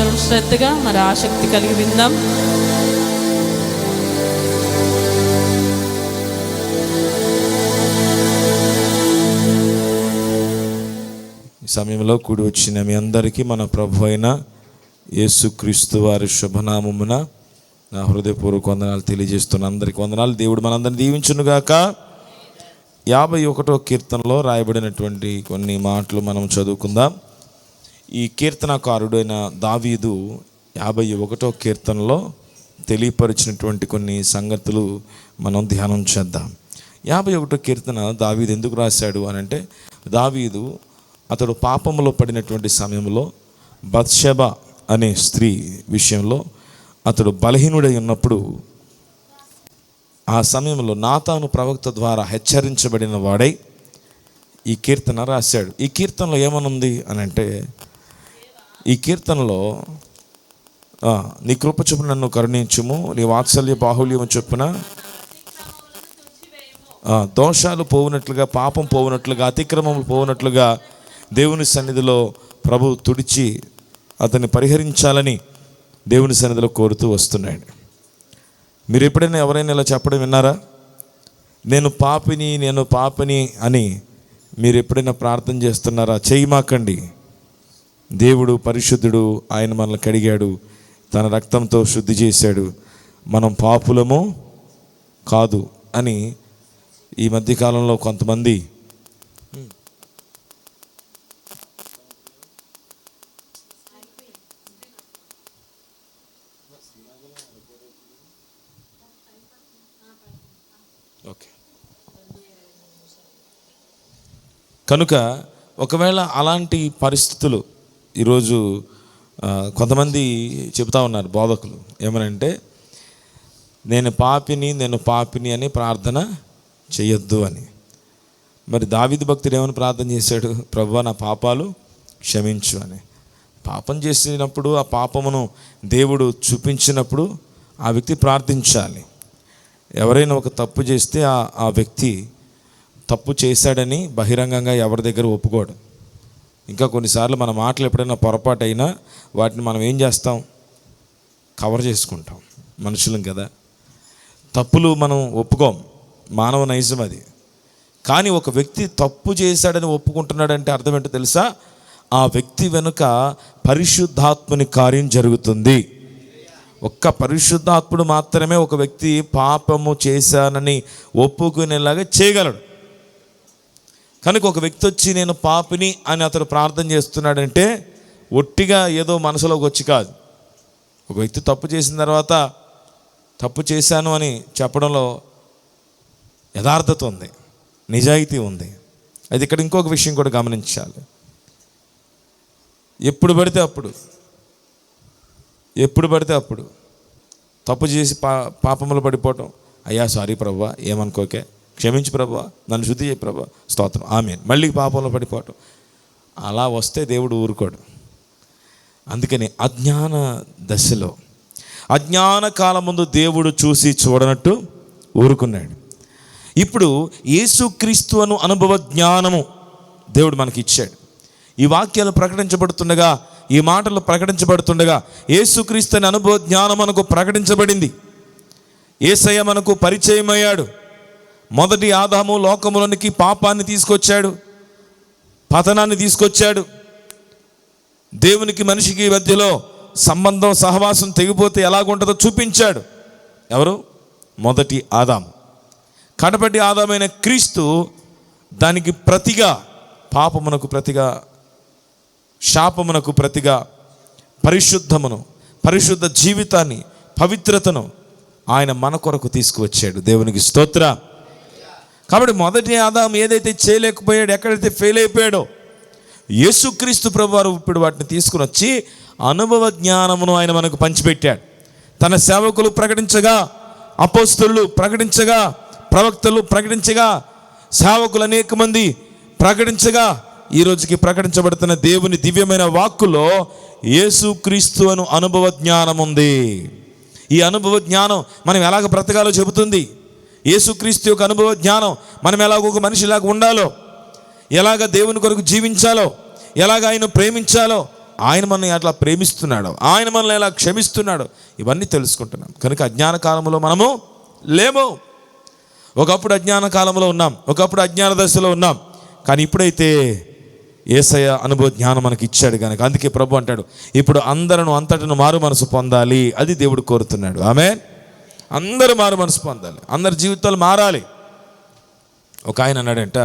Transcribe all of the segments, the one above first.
మాటలు శ్రద్ధగా మరి ఆసక్తి కలిగి విందాం. ఈ సమయంలో కూడి వచ్చిన మీ అందరికీ మన ప్రభు అయిన యేసుక్రీస్తు వారి శుభనామమున నా హృదయపూర్వక వందనాలు తెలియజేస్తున్న అందరికీ వందనాలు. దేవుడు మనందరిని దీవించునుగాక. 51వ కీర్తనలో రాయబడినటువంటి కొన్ని మాటలు మనం చదువుకుందాం. ఈ కీర్తనకారుడైన దావీదు 51వ కీర్తనలో తెలియపరిచినటువంటి కొన్ని సంగతులు మనం ధ్యానం చేద్దాం. 51వ కీర్తన దావీదు ఎందుకు రాశాడు అని అంటే, దావీదు అతడు పాపంలో పడినటువంటి సమయంలో బత్షెబ అనే స్త్రీ విషయంలో అతడు బలహీనుడై ఉన్నప్పుడు ఆ సమయంలో నాతాను ప్రవక్త ద్వారా హెచ్చరించబడిన వాడై ఈ కీర్తన రాశాడు. ఈ కీర్తనలో ఏమనుంది అని అంటే, ఈ కీర్తనలో నీ కృప చొప్పున నన్ను కరుణించుము, నీ వాత్సల్య బాహుల్యము చొప్పున దోషాలు పోవునట్లుగా, పాపం పోవునట్లుగా, అతిక్రమములు పోవునట్లుగా దేవుని సన్నిధిలో ప్రభు తుడిచి అతన్ని పరిహరించాలని దేవుని సన్నిధిలో కోరుతూ వస్తున్నాడు. మీరు ఎప్పుడైనా ఎవరైనా ఇలా చెప్పడం విన్నారా? నేను పాపిని అని మీరు ఎప్పుడైనా ప్రార్థన చేస్తున్నారా? చేయమాకండి. దేవుడు పరిశుద్ధుడు, ఆయన మనల్ని కడిగాడు, తన రక్తంతో శుద్ధి చేశాడు, మనం పాపులము కాదు అని ఈ మధ్యకాలంలో కొంతమంది కనుక ఒకవేళ అలాంటి పరిస్థితులు ఈరోజు కొంతమంది చెబుతూ ఉన్నారు బోధకులు, ఏమనంటే నేను పాపిని అని ప్రార్థన చేయొద్దు అని. మరి దావీదు భక్తుడు ఏమని ప్రార్థన చేశాడు? ప్రభువా నా పాపాలు క్షమించు అని. పాపం చేసినప్పుడు ఆ పాపమును దేవుడు చూపించినప్పుడు ఆ వ్యక్తి ప్రార్థించాలి. ఎవరైనా ఒక తప్పు చేస్తే ఆ వ్యక్తి తప్పు చేశాడని బహిరంగంగా ఎవరి దగ్గర ఒప్పుకోడు. ఇంకా కొన్నిసార్లు మన మాటలు ఎప్పుడైనా పొరపాటు అయినా వాటిని మనం ఏం చేస్తాం? కవర్ చేసుకుంటాం. మనుషులం కదా, తప్పులు మనం ఒప్పుకోం, మానవ నైజం అది. కానీ ఒక వ్యక్తి తప్పు చేశాడని ఒప్పుకుంటున్నాడంటే అర్థం ఏంటో తెలుసా? ఆ వ్యక్తి వెనుక పరిశుద్ధాత్ముని కార్యం జరుగుతుంది. ఒక్క పరిశుద్ధాత్ముడు మాత్రమే ఒక వ్యక్తి పాపము చేశానని ఒప్పుకునేలాగా చేయగలడు. కనుక ఒక వ్యక్తి వచ్చి నేను పాపిని అని అతడు ప్రార్థన చేస్తున్నాడంటే ఒట్టిగా ఏదో మనసులోకి వచ్చి కాదు. ఒక వ్యక్తి తప్పు చేసిన తర్వాత తప్పు చేశాను అని చెప్పడంలో యథార్థత ఉంది, నిజాయితీ ఉంది. అది ఇక్కడ ఇంకొక విషయం కూడా గమనించాలి. ఎప్పుడు పడితే అప్పుడు తప్పు చేసి పాపములు పడిపోవటం, అయ్యా సారీ ప్రభువా, ఏమనుకోకే, క్షమించు ప్రభువా, నన్ను శుద్ధి చేయి ప్రభువా, స్తోత్రం, ఆమేన్, మళ్ళీ పాపంలో పడిపోవటం, అలా వస్తే దేవుడు ఊరుకోడు. అందుకని అజ్ఞాన దశలో, అజ్ఞాన కాలం ముందు దేవుడు చూసి చూడనట్టు ఊరుకున్నాడు. ఇప్పుడు యేసుక్రీస్తు అను అనుభవ జ్ఞానము దేవుడు మనకి ఇచ్చాడు. ఈ వాక్యాలు ప్రకటించబడుతుండగా, ఈ మాటలు ప్రకటించబడుతుండగా యేసుక్రీస్తు అనే అనుభవ జ్ఞానం మనకు ప్రకటించబడింది. యేసయ్య మనకు పరిచయం అయ్యాడు. మొదటి ఆదాము లోకములోనికి పాపాన్ని తీసుకొచ్చాడు, పతనాన్ని తీసుకొచ్చాడు. దేవునికి మనిషికి మధ్యలో సంబంధం, సహవాసం తెగిపోతే ఎలాగుంటుందో చూపించాడు. ఎవరు? మొదటి ఆదాము. కడపటి ఆదామైన క్రీస్తు దానికి ప్రతిగా, పాపమునకు ప్రతిగా, శాపమునకు ప్రతిగా పరిశుద్ధమును, పరిశుద్ధ జీవితాన్ని, పవిత్రతను ఆయన మన కొరకు తీసుకువచ్చాడు. దేవునికి స్తోత్ర. కాబట్టి మొదటి ఆదాము ఏదైతే చేయలేకపోయాడో, ఎక్కడైతే ఫెయిల్ అయిపోయాడో, యేసుక్రీస్తు ప్రభువారు ఇప్పుడు వాటిని తీసుకుని వచ్చి అనుభవ జ్ఞానమును ఆయన మనకు పంచిపెట్టాడు. తన సేవకులు ప్రకటించగా, అపోస్తలులు ప్రకటించగా, ప్రవక్తలు ప్రకటించగా, సేవకులు అనేక మంది ప్రకటించగా, ఈ రోజుకి ప్రకటించబడుతున్న దేవుని దివ్యమైన వాక్కులో యేసుక్రీస్తు అను అనుభవ జ్ఞానం ఉంది. ఈ అనుభవ జ్ఞానం మనం ఎలాగ బ్రతకాలో చెబుతుంది. యేసుక్రీస్తు యొక్క అనుభవ జ్ఞానం మనం ఎలాగ ఒక మనిషిలాగా ఉండాలో, ఎలాగ దేవుని కొరకు జీవించాలో, ఎలాగ ఆయన ప్రేమించాలో, ఆయన మనల్ని ఎట్లా ప్రేమిస్తున్నాడో, ఆయన మనల్ని ఎలా క్షమిస్తున్నాడో ఇవన్నీ తెలుసుకుంటున్నాం. కనుక అజ్ఞాన కాలంలో మనము లేము. ఒకప్పుడు అజ్ఞాన కాలంలో ఉన్నాం, ఒకప్పుడు అజ్ఞాన దశలో ఉన్నాం. కానీ ఇప్పుడైతే యేసయ్య అనుభవ జ్ఞానం మనకి ఇచ్చాడు కనుక అందుకే ప్రభు అంటాడు, ఇప్పుడు అందరూ అంతటను మారు మనసు పొందాలి. అది దేవుడు కోరుతున్నాడు. ఆమేన్. అందరూ మారు మనసు పొందాలి, అందరి జీవితాలు మారాలి. ఒక ఆయన అన్నాడంట,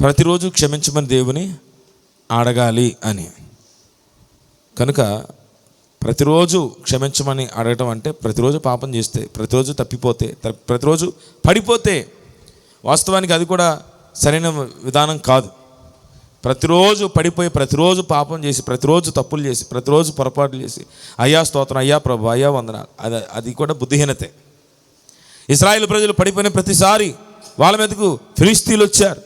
ప్రతిరోజు క్షమించమని దేవుని అడగాలి అని. కనుక ప్రతిరోజు క్షమించమని అడగటం అంటే ప్రతిరోజు పాపం చేస్తే, ప్రతిరోజు తప్పిపోతే, ప్రతిరోజు పడిపోతే, వాస్తవానికి అది కూడా సరైన విధానం కాదు. ప్రతిరోజు పడిపోయి, ప్రతిరోజు పాపం చేసి, ప్రతిరోజు తప్పులు చేసి, ప్రతిరోజు పొరపాట్లు చేసి అయ్యా స్తోత్రం, అయ్యా ప్రభు, అయ్యా వందనాలు, అది కూడా బుద్ధిహీనతే. ఇశ్రాయేలు ప్రజలు పడిపోయిన ప్రతిసారి వాళ్ళ మీదకు ఫిలిస్తీన్లు వచ్చారు,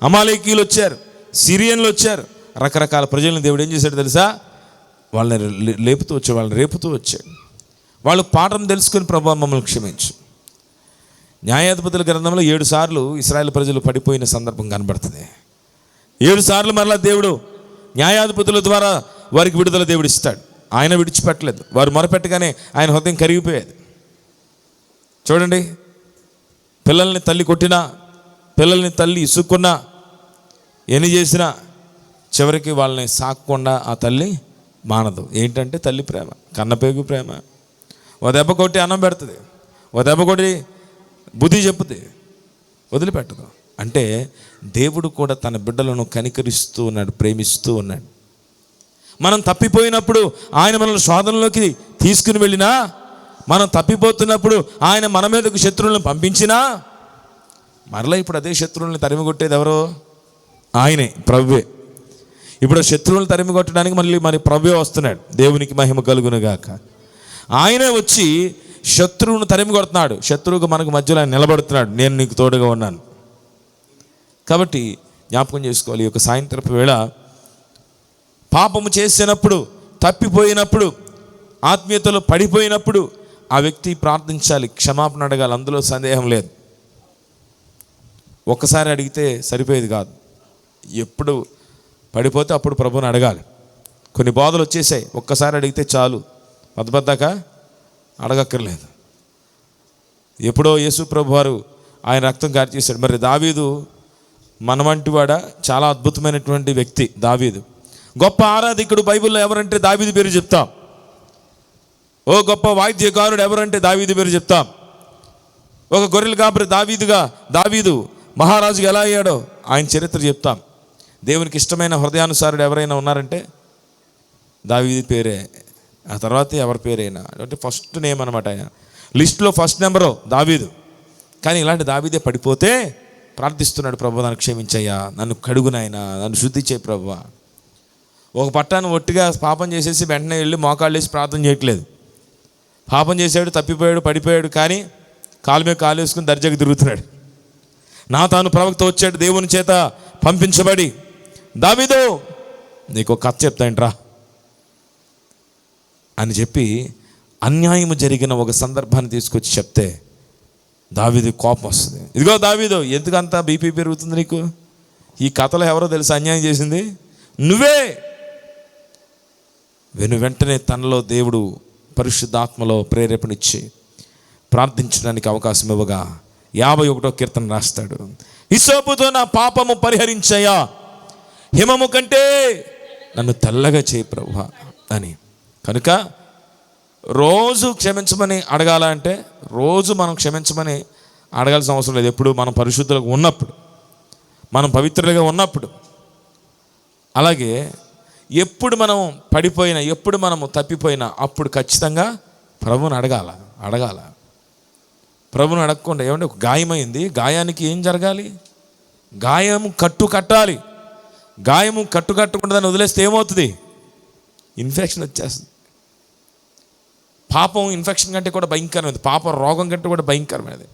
అమాలేకీయులు వచ్చారు, సిరియన్లు వచ్చారు, రకరకాల ప్రజలను దేవుడు ఏం చేశాడు తెలుసా? వాళ్ళని లేపుతూ వచ్చాడు, వాళ్ళని రేపుతూ వచ్చాడు. వాళ్ళు పాఠం తెలుసుకుని ప్రభు మమ్మల్ని క్షమించు. న్యాయాధిపతుల గ్రంథంలో 7 సార్లు ఇశ్రాయేలు ప్రజలు పడిపోయిన సందర్భం కనబడుతుంది. 7 సార్లు మరలా దేవుడు న్యాయాధిపతుల ద్వారా వారికి విడుదల దేవుడు ఇస్తాడు. ఆయన విడిచిపెట్టలేదు. వారు మొరపెట్టగానే ఆయన హృదయం కరిగిపోయేది. చూడండి, పిల్లల్ని తల్లి కొట్టినా, పిల్లల్ని తల్లి ఇసుక్కున్నా, ఎన్ని చేసినా చివరికి వాళ్ళని సాకకుండా ఆ తల్లి మానదు. ఏంటంటే తల్లి ప్రేమ, కన్నపేగు ప్రేమ. ఓ దెబ్బ కొట్టి అన్నం పెడుతుంది, ఓ దెబ్బ కొట్టి బుద్ధి చెప్పుతుంది, వదిలిపెట్టదు. అంటే దేవుడు కూడా తన బిడ్డలను కనికరిస్తూ ఉన్నాడు, ప్రేమిస్తూ ఉన్నాడు. మనం తప్పిపోయినప్పుడు ఆయన మనల్ని శోధనలోకి తీసుకుని వెళ్ళినా, మనం తప్పిపోతున్నప్పుడు ఆయన మన మీదకు శత్రువులను పంపించినా, మరలా ఇప్పుడు అదే శత్రువులను తరిమి కొట్టేది ఎవరో? ఆయనే, ప్రభువే. ఇప్పుడు శత్రువులను తరిమి కొట్టడానికి మరి ప్రభువే వస్తున్నాడు. దేవునికి మహిమ కలుగునుగాక. ఆయనే వచ్చి శత్రువును తరిమి కొడుతున్నాడు. శత్రువుకు మనకు మధ్యలో ఆయన నిలబడుతున్నాడు, నేను నీకు తోడుగా ఉన్నాను. కాబట్టి జ్ఞాపకం చేసుకోవాలి, ఈ యొక్క సాయంత్రపు వేళ పాపము చేసినప్పుడు, తప్పిపోయినప్పుడు, ఆత్మీయతలో పడిపోయినప్పుడు ఆ వ్యక్తి ప్రార్థించాలి, క్షమాపణ అడగాలి. అందులో సందేహం లేదు. ఒక్కసారి అడిగితే సరిపోయేది కాదు. ఎప్పుడు పడిపోతే అప్పుడు ప్రభువుని అడగాలి. కొన్ని బాధలు వచ్చేసాయి, ఒక్కసారి అడిగితే చాలు, పెద్దదాకా అడగక్కర్లేదు. ఎప్పుడో యేసు ప్రభు వారు ఆయన రక్తం కార్చేశాడు. మరి దావీదు మనవంటి వాడ, చాలా అద్భుతమైనటువంటి వ్యక్తి దావీదు. గొప్ప ఆరాధికుడు బైబిల్లో ఎవరంటే దావీదు పేరు చెప్తాం. ఓ గొప్ప వాయిద్యకారుడు ఎవరంటే దావీదు పేరు చెప్తాం. ఒక గొర్రెలు కాపరి దావీదు మహారాజుగా ఎలా అయ్యాడో ఆయన చరిత్ర చెప్తాం. దేవునికి ఇష్టమైన హృదయానుసారుడు ఎవరైనా ఉన్నారంటే దావీదు పేరే. ఆ తర్వాత ఎవరి పేరైనా అంటే ఫస్ట్ నేమ్ అనమాట. ఆయన లిస్టులో ఫస్ట్ నెంబరు దావీదు. కానీ ఇలాంటి దావీదే పడిపోతే ప్రార్థిస్తున్నాడు, ప్రభు నన్ను క్షమించయ్యా, నన్ను కడుగునైనా, నన్ను శుద్ధి చేయి ప్రభువా. ఒక పట్టాన్ని ఒట్టిగా పాపం చేసేసి వెంటనే వెళ్ళి మోకాళ్ళు వేసి ప్రార్థన చేయట్లేదు. పాపం చేశాడు, తప్పిపోయాడు, పడిపోయాడు, కానీ కాలు మీద కాలు వేసుకుని దర్జాకి తిరుగుతున్నాడు. నాతాను ప్రవక్త వచ్చాడు, దేవుని చేత పంపించబడి, దావీదు నీకు ఒక కథ చెప్తాంట్రా అని చెప్పి అన్యాయం జరిగిన ఒక సందర్భాన్ని తీసుకొచ్చి చెప్తే దావీదు కోపం వస్తుంది. ఇదిగో దావీదు, ఎందుకంత బీపీ పెరుగుతుంది నీకు? ఈ కథలో ఎవరో తెలుసు అన్యాయం చేసింది నువ్వే. వెంటనే తనలో దేవుడు పరిశుద్ధాత్మలో ప్రేరేపణిచ్చి ప్రార్థించడానికి అవకాశం ఇవ్వగా 51వ కీర్తన రాస్తాడు, హిసోపుతో నా పాపము పరిహరించయ్యా, హిమము కంటే నన్ను తెల్లగా చేయి ప్రభువా అని. కనుక రోజు క్షమించమని అడగాల అంటే రోజు మనం క్షమించమని అడగాల్సిన అవసరం లేదు. ఎప్పుడు మనం పరిశుద్ధులుగా ఉన్నప్పుడు, మనం పవిత్రులుగా ఉన్నప్పుడు. అలాగే ఎప్పుడు మనం పడిపోయినా, ఎప్పుడు మనము తప్పిపోయినా అప్పుడు ఖచ్చితంగా ప్రభువుని అడగాల. ప్రభువుని అడగకుండా ఏమంటే ఒక గాయమైంది, గాయానికి ఏం జరగాలి? గాయము కట్టాలి. గాయము కట్టకుండా దాన్ని వదిలేస్తే ఏమవుతుంది? ఇన్ఫెక్షన్ వచ్చేస్తుంది. పాపం ఇన్ఫెక్షన్ కంటే కూడా భయంకరమైనది, పాపం రోగం కంటే కూడా భయంకరమైనది.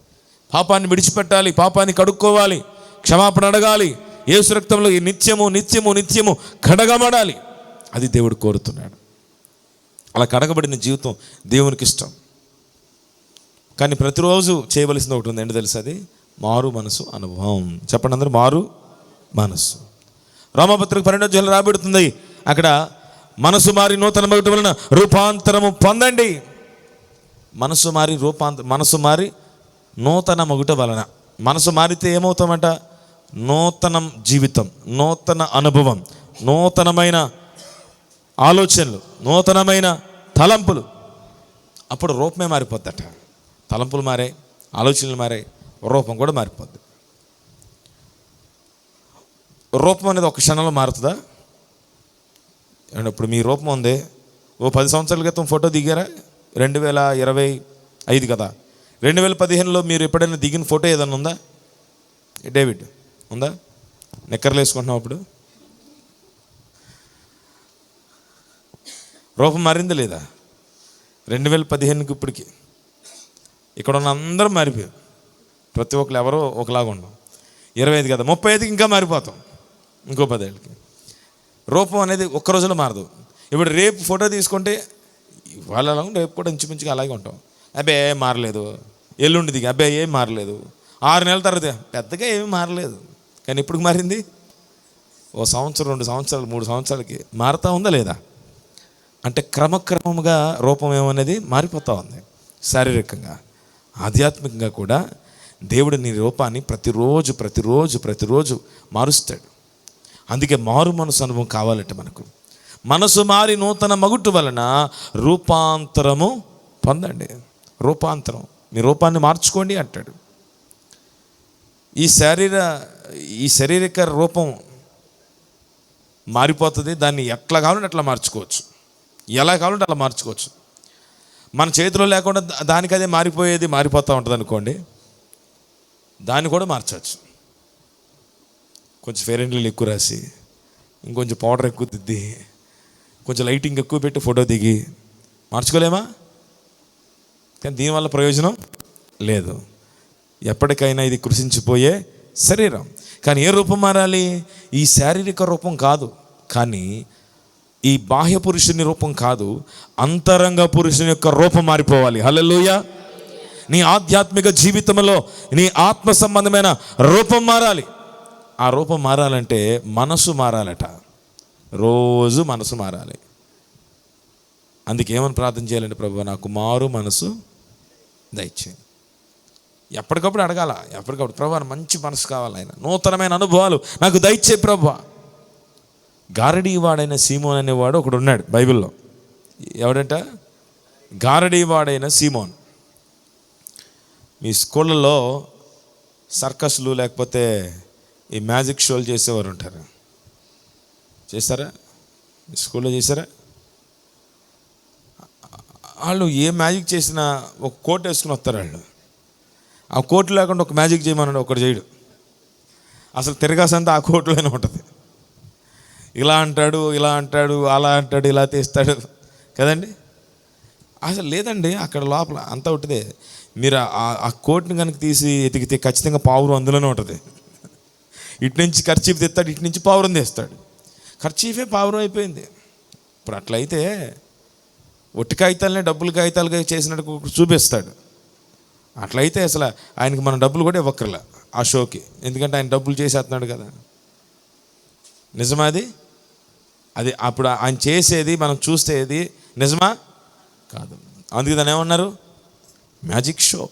పాపాన్ని విడిచిపెట్టాలి, పాపాన్ని కడుక్కోవాలి, క్షమాపణ అడగాలి. యేసు రక్తంలో నిత్యము కడగబడాలి. అది దేవుడు కోరుతున్నాడు. అలా కడగబడిన జీవితం దేవునికి ఇష్టం. కానీ ప్రతిరోజు చేయవలసింది ఒకటి ఉంది, ఏంటో తెలుసు? అది మారు మనసు అనుభవం. చెప్పండి అందరూ, మారు మనసు. రోమపత్రిక 12వ అధ్యాయంలో రాబడుతుంది. అక్కడ మనసు మారి నూతన మగుట వలన రూపాంతరము పొందండి. మనసు మారి నూతన మగుట వలన. మనసు మారితే ఏమవుతామంట? నూతన జీవితం, నూతన అనుభవం, నూతనమైన ఆలోచనలు, నూతనమైన తలంపులు. అప్పుడు రూపమే మారిపోద్దట. తలంపులు మారాయి, ఆలోచనలు మారాయి, రూపం కూడా మారిపోద్ది. రూపం అనేది ఒక క్షణంలో మారుతుందా? ఇప్పుడు మీ రూపం ఉంది, 10 సంవత్సరాల క్రితం ఫోటో దిగారా? 2025 కదా. 2015లో మీరు ఎప్పుడైనా దిగిన ఫోటో ఏదన్నా ఉందా? డేవిడ్ ఉందా? నిక్కర్లు వేసుకుంటున్నావు అప్పుడు? రూపం మారిందా లేదా? 2015కి ఇప్పటికి ఇక్కడ ఉన్న అందరం మారిపోయాం. ప్రతి ఒక్కరు ఎవరో ఒకలాగా ఉన్నాం. 25 కదా, 35కి ఇంకా మారిపోతాం. ఇంకో 10 ఏళ్ళకి. రూపం అనేది ఒక్క రోజులో మారదు. ఇప్పుడు రేపు ఫోటో తీసుకుంటే వాళ్ళు అలా రేపు కూడా ఇంచుమించుగా అలాగే ఉంటాం. అబ్బాయి ఏం మారలేదు. ఎల్లుండి దిగి అబ్బాయి ఏం మారలేదు. 6 నెలల తర్వాత పెద్దగా ఏమీ మారలేదు. కానీ ఇప్పుడు మారింది. 1 సంవత్సరం, 2 సంవత్సరాలు, 3 సంవత్సరాలకి మారుతూ ఉందా లేదా? అంటే క్రమక్రమంగా రూపం ఏమనేది మారిపోతూ ఉంది. శారీరకంగా, ఆధ్యాత్మికంగా కూడా దేవుడు నీ రూపాన్ని ప్రతిరోజు మారుస్తాడు. అందుకే మారు మనసు అనుభవం కావాలంటే మనకు మనసు మారి నూతన మగుటు వలన రూపాంతరము పొందండి. రూపాంతరం, మీ రూపాన్ని మార్చుకోండి అంటాడు. ఈ శారీరక రూపం మారిపోతుంది. దాన్ని ఎట్లా కావాలంటే అట్లా మార్చుకోవచ్చు, ఎలా కావాలంటే అలా మార్చుకోవచ్చు. మన చేతిలో లేకుండా దానికి అదే మారిపోతూ ఉంటుంది అనుకోండి, దాన్ని కూడా మార్చవచ్చు. కొంచెం ఫెయిర్ అండ్ లవ్లీ ఎక్కువ రాసి, ఇంకొంచెం పౌడర్ ఎక్కువ దిద్ది, కొంచెం లైటింగ్ ఎక్కువ పెట్టి ఫోటో దిగి మార్చుకోలేమా? కానీ దీనివల్ల ప్రయోజనం లేదు. ఎప్పటికైనా ఇది కృషించిపోయే శరీరం. కానీ ఏ రూపం మారాలి? ఈ శారీరక రూపం కాదు, కానీ ఈ బాహ్య పురుషుని రూపం కాదు, అంతరంగ పురుషుని యొక్క రూపం మారిపోవాలి. హల్లెలూయా. నీ ఆధ్యాత్మిక జీవితంలో నీ ఆత్మ సంబంధమైన రూపం మారాలి. ఆ రూపం మారాలంటే మనసు మారాలట. రోజు మనసు మారాలి. అందుకే ఏమని ప్రార్థన చేయాలంటే, ప్రభువా నాకు మారు మనసు దయచేయండి. ఎప్పటికప్పుడు అడగాల, ఎప్పటికప్పుడు ప్రభువా మంచి మనసు కావాలి, ఆయన నూతనమైన అనుభవాలు నాకు దయచే ప్రభువా. గారడీవాడైన సీమోన్ అనేవాడు ఒకడు ఉన్నాడు బైబిల్లో. ఎవడంట? గారడీవాడైన సీమోన్. మీ స్కూళ్ళల్లో సర్కస్లు లేకపోతే ఈ మ్యాజిక్ షోలు చేసేవారు ఉంటారు. చేస్తారా? మీ స్కూల్లో చేశారా? వాళ్ళు ఏ మ్యాజిక్ చేసినా ఒక కోట్ వేసుకుని వస్తారు. వాళ్ళు ఆ కోట్ లేకుండా ఒక మ్యాజిక్ చేయమన్నాడు, ఒకటి చేయడు. అసలు తిరగాసంతా ఆ కోట్లోనే ఉంటుంది. ఇలా అంటాడు, అలా అంటాడు, ఇలా తీస్తాడు కదండి. అసలు లేదండి, అక్కడ లోపల అంతా ఉంటుందే. మీరు ఆ కోట్ని కనుక తీసి ఎతికితే ఖచ్చితంగా పావురం అందులోనే ఉంటుంది. ఇటు నుంచి ఖర్చీఫ్ తెస్తాడు, ఇటు నుంచి పావురం తీస్తాడు. ఖర్చీఫే పావురం అయిపోయింది. ఇప్పుడు అట్లయితే ఒట్టి కాగితాలనే డబ్బులు కాగితాలుగా చేసినట్టు చూపిస్తాడు. అట్లయితే అసలు ఆయనకి మనం డబ్బులు కూడా ఇవ్వక్కర్లా ఆ షోకి, ఎందుకంటే ఆయన డబ్బులు చేసేస్తున్నాడు కదా. నిజమా అది? అప్పుడు ఆయన చేసేది మనం చూసేది నిజమా కాదు. అందుకే దాన్ని ఏమన్నారు? మ్యాజిక్ షో,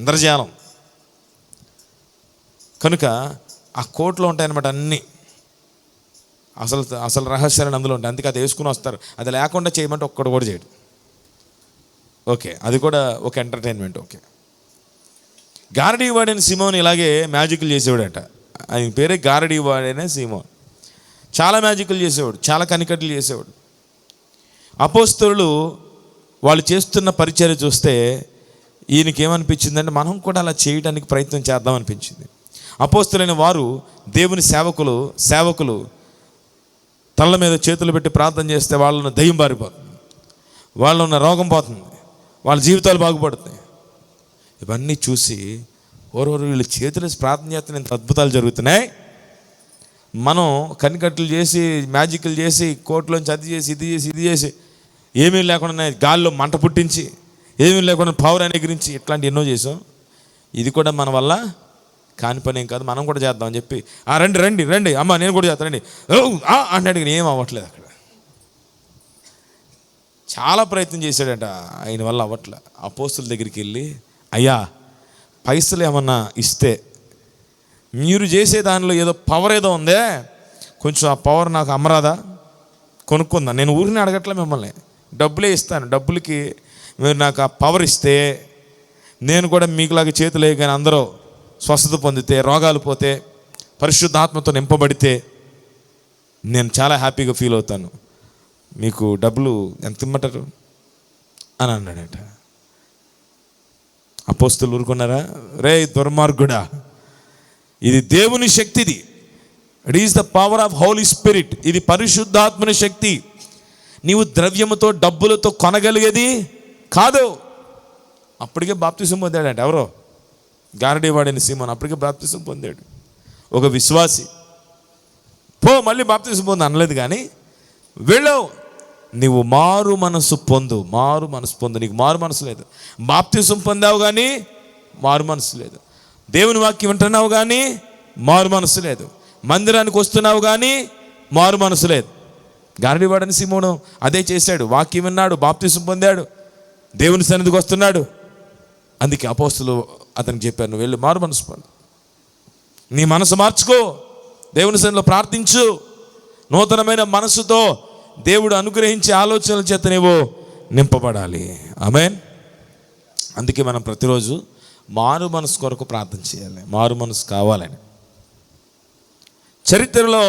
ఇంద్రజాలం. కనుక ఆ కోట్లో ఉంటాయన్నమాట అన్నీ. అసలు రహస్యాలను అందులో ఉంటాయి. అందుకే అది వేసుకుని వస్తారు. అది లేకుండా చేయమంటే ఒక్కడు కూడా చేయడు. ఓకే, అది కూడా ఒక ఎంటర్టైన్మెంట్. ఓకే, గారడీవాడైన సీమోన్ ఇలాగే మ్యాజిక్లు చేసేవాడట. ఆయన పేరే గారడీవాడైన సీమోన్. చాలా మ్యాజిక్లు చేసేవాడు, చాలా కనికట్లు చేసేవాడు. అపోస్తలులు వాళ్ళు చేస్తున్న పరిచర్య చూస్తే ఈయనకి ఏమనిపించిందంటే, మనం కూడా అలా చేయడానికి ప్రయత్నం చేద్దాం అనిపించింది. అపోస్తలైన వారు దేవుని సేవకులు తల్ల మీద చేతులు పెట్టి ప్రార్థన చేస్తే వాళ్ళను దయ్యం పారిపోతుంది, వాళ్ళలో ఉన్న రోగం పోతుంది, వాళ్ళ జీవితాలు బాగుపడుతున్నాయి. ఇవన్నీ చూసి వీళ్ళు చేతులు ప్రార్థన చేస్తే ఇంత అద్భుతాలు జరుగుతున్నాయి, మనం కనికట్లు చేసి మ్యాజిక్లు చేసి కోట్లోంచి అది చేసి ఇది చేసి ఏమీ లేకుండా గాల్లో మంట పుట్టించి ఏమీ లేకుండా పౌరాన్ని గురించి ఇట్లాంటి ఎన్నో చేసాం. ఇది కూడా మన వల్ల కాని పని ఏం కాదు, మనం కూడా చేద్దామని చెప్పి రండి అమ్మ నేను కూడా చేస్తానండి అన్నాడు. ఏం అవ్వట్లేదు. అక్కడ చాలా ప్రయత్నం చేశాడట, ఆయన వల్ల అవ్వట్ల. అపోస్తుల దగ్గరికి వెళ్ళి, అయ్యా పైసలు ఏమన్నా ఇస్తే, మీరు చేసే దానిలో ఏదో పవర్ ఏదో ఉందే, కొంచెం ఆ పవర్ నాకు అమ్మరాదా, కొనుక్కుందా. నేను ఊరిని అడగట్లే మిమ్మల్ని, డబ్బులే ఇస్తాను. డబ్బులకి మీరు నాకు ఆ పవర్ ఇస్తే నేను కూడా మీకులాగా చేతులు వేయగానే అందరూ స్వస్థత పొందితే, రోగాలు పోతే, పరిశుద్ధాత్మతో నింపబడితే నేను చాలా హ్యాపీగా ఫీల్ అవుతాను. మీకు డబ్బులు ఎంత ఇమ్మంటారు అని అన్నాడట. అపోస్తులు ఊరుకున్నారా? రే దుర్మార్గుడా, ఇది దేవుని శక్తిది. It is the power of holy spirit. ఇది పరిశుద్ధాత్మని శక్తి. నీవు ద్రవ్యముతో డబ్బులతో కొనగలిగేది కాదు. అప్పటికే బాప్తిసం పొందాడంట. ఎవరో గారడీవాడని సీమోన్ అప్పటికే బాప్తిసం పొందాడు. ఒక విశ్వాసి. పో మళ్ళీ బాప్తిసం పొందు అనలేదు, కానీ వెళ్ళావు, నీవు మారు మనసు పొందు. మారు మనసు పొందు. నీకు మారు మనసు లేదు. బాప్తిసం పొందావు కానీ మారు మనసు లేదు. దేవుని వాక్యం వింటున్నావు కానీ మారు మనసు లేదు. మందిరానికి వస్తున్నావు కానీ మారు మనసు లేదు. గారడీవాడని సీమోను అదే చేశాడు. వాక్యం విన్నాడు, బాప్తిసం పొందాడు, దేవుని సన్నిధికి వస్తున్నాడు. అందుకే అపోస్తులు అతనికి చెప్పారు, నువ్వు వెళ్ళి మారు మనసు పొందు, నీ మనసు మార్చుకో, దేవుని సన్నిధిలో ప్రార్థించు, నూతనమైన మనసుతో దేవుడు అనుగ్రహించే ఆలోచనల చేత నీవు నింపబడాలి. ఆమేన్. అందుకే మనం ప్రతిరోజు మారు మనసు కొరకు ప్రార్థన చేయాలి, మారు మనసు కావాలని. చరిత్రలో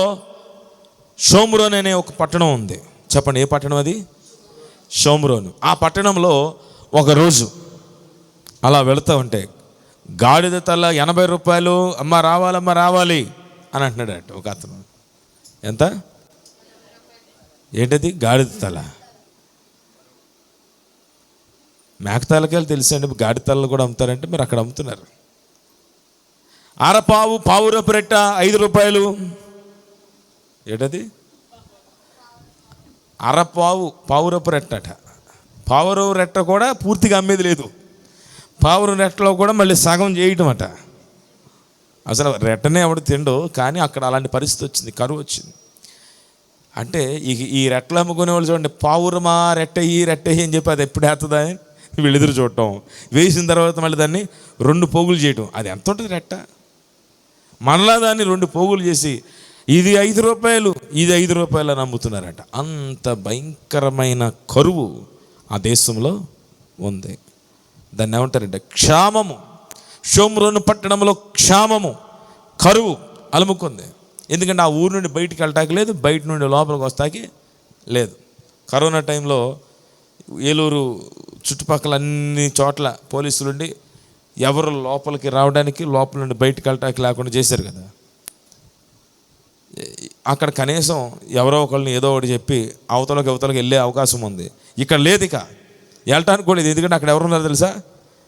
షోమ్రోన్ అనే ఒక పట్టణం ఉంది. చెప్పండి, ఏ పట్టణం అది? షోమ్రోన్. ఆ పట్టణంలో ఒకరోజు అలా వెళుతూ ఉంటే గాడిద తల 80 రూపాయలు, అమ్మ రావాలమ్మ రావాలి అని అంటున్నాడట ఒక అతను. ఎంత? ఏంటది? గాడిద తల. మేకతాలకాయలు తెలుసండి, గాడిద తలలు కూడా అమ్ముతారంటే మీరు అక్కడ అమ్ముతున్నారు. అరపావు, పావురపు రెట్ట 5 రూపాయలు. ఏంటది? అరపావు పావురపు రెట్టట. పావురపు రెట్ట కూడా పూర్తిగా అమ్మేది లేదు. పావురం రెట్టలో కూడా మళ్ళీ సగం చేయటం అట. అసలు రెట్టనే ఎవడు తిండో, కానీ అక్కడ అలాంటి పరిస్థితి వచ్చింది, కరువు వచ్చింది. అంటే ఈ రెట్టలు అమ్ముకునే వాళ్ళు చూడండి, పావురమా రెట్ట ఈ రెట్ట అని చెప్పి అది ఎప్పుడు వేస్తుందా అని వీళ్ళు ఎదురు చూడటం, వేసిన తర్వాత మళ్ళీ దాన్ని 2 పోగులు చేయటం. అది ఎంత ఉంటుంది రెట్ట? మళ్ళా దాన్ని 2 పోగులు చేసి ఇది 5 రూపాయలు, ఇది 5 రూపాయలు అని అమ్ముతున్నారట. అంత భయంకరమైన కరువు ఆ దేశంలో ఉంది. దాన్ని ఏమంటారంటే క్షామము. షోమ్రోను పట్టణంలో క్షామము, కరువు అలుముకుంది. ఎందుకంటే ఆ ఊరు నుండి బయటికి వెళ్ళటానికి లేదు, బయట నుండి లోపలికి వస్తాకి లేదు. కరోనా టైంలో ఏలూరు చుట్టుపక్కల అన్ని చోట్ల పోలీసులుండి ఎవరు లోపలికి రావడానికి, లోపల నుండి బయటికి వెళ్ళటానికి లేకుండా చేశారు కదా. అక్కడ కనీసం ఎవరో ఒకరిని ఏదో ఒకటి చెప్పి అవతలకి వెళ్ళే అవకాశం ఉంది. ఇక్కడ లేదు, ఇక వెళ్ళటానికి కూడా లేదు. ఎందుకంటే అక్కడ ఎవరు ఉన్నారో తెలుసా?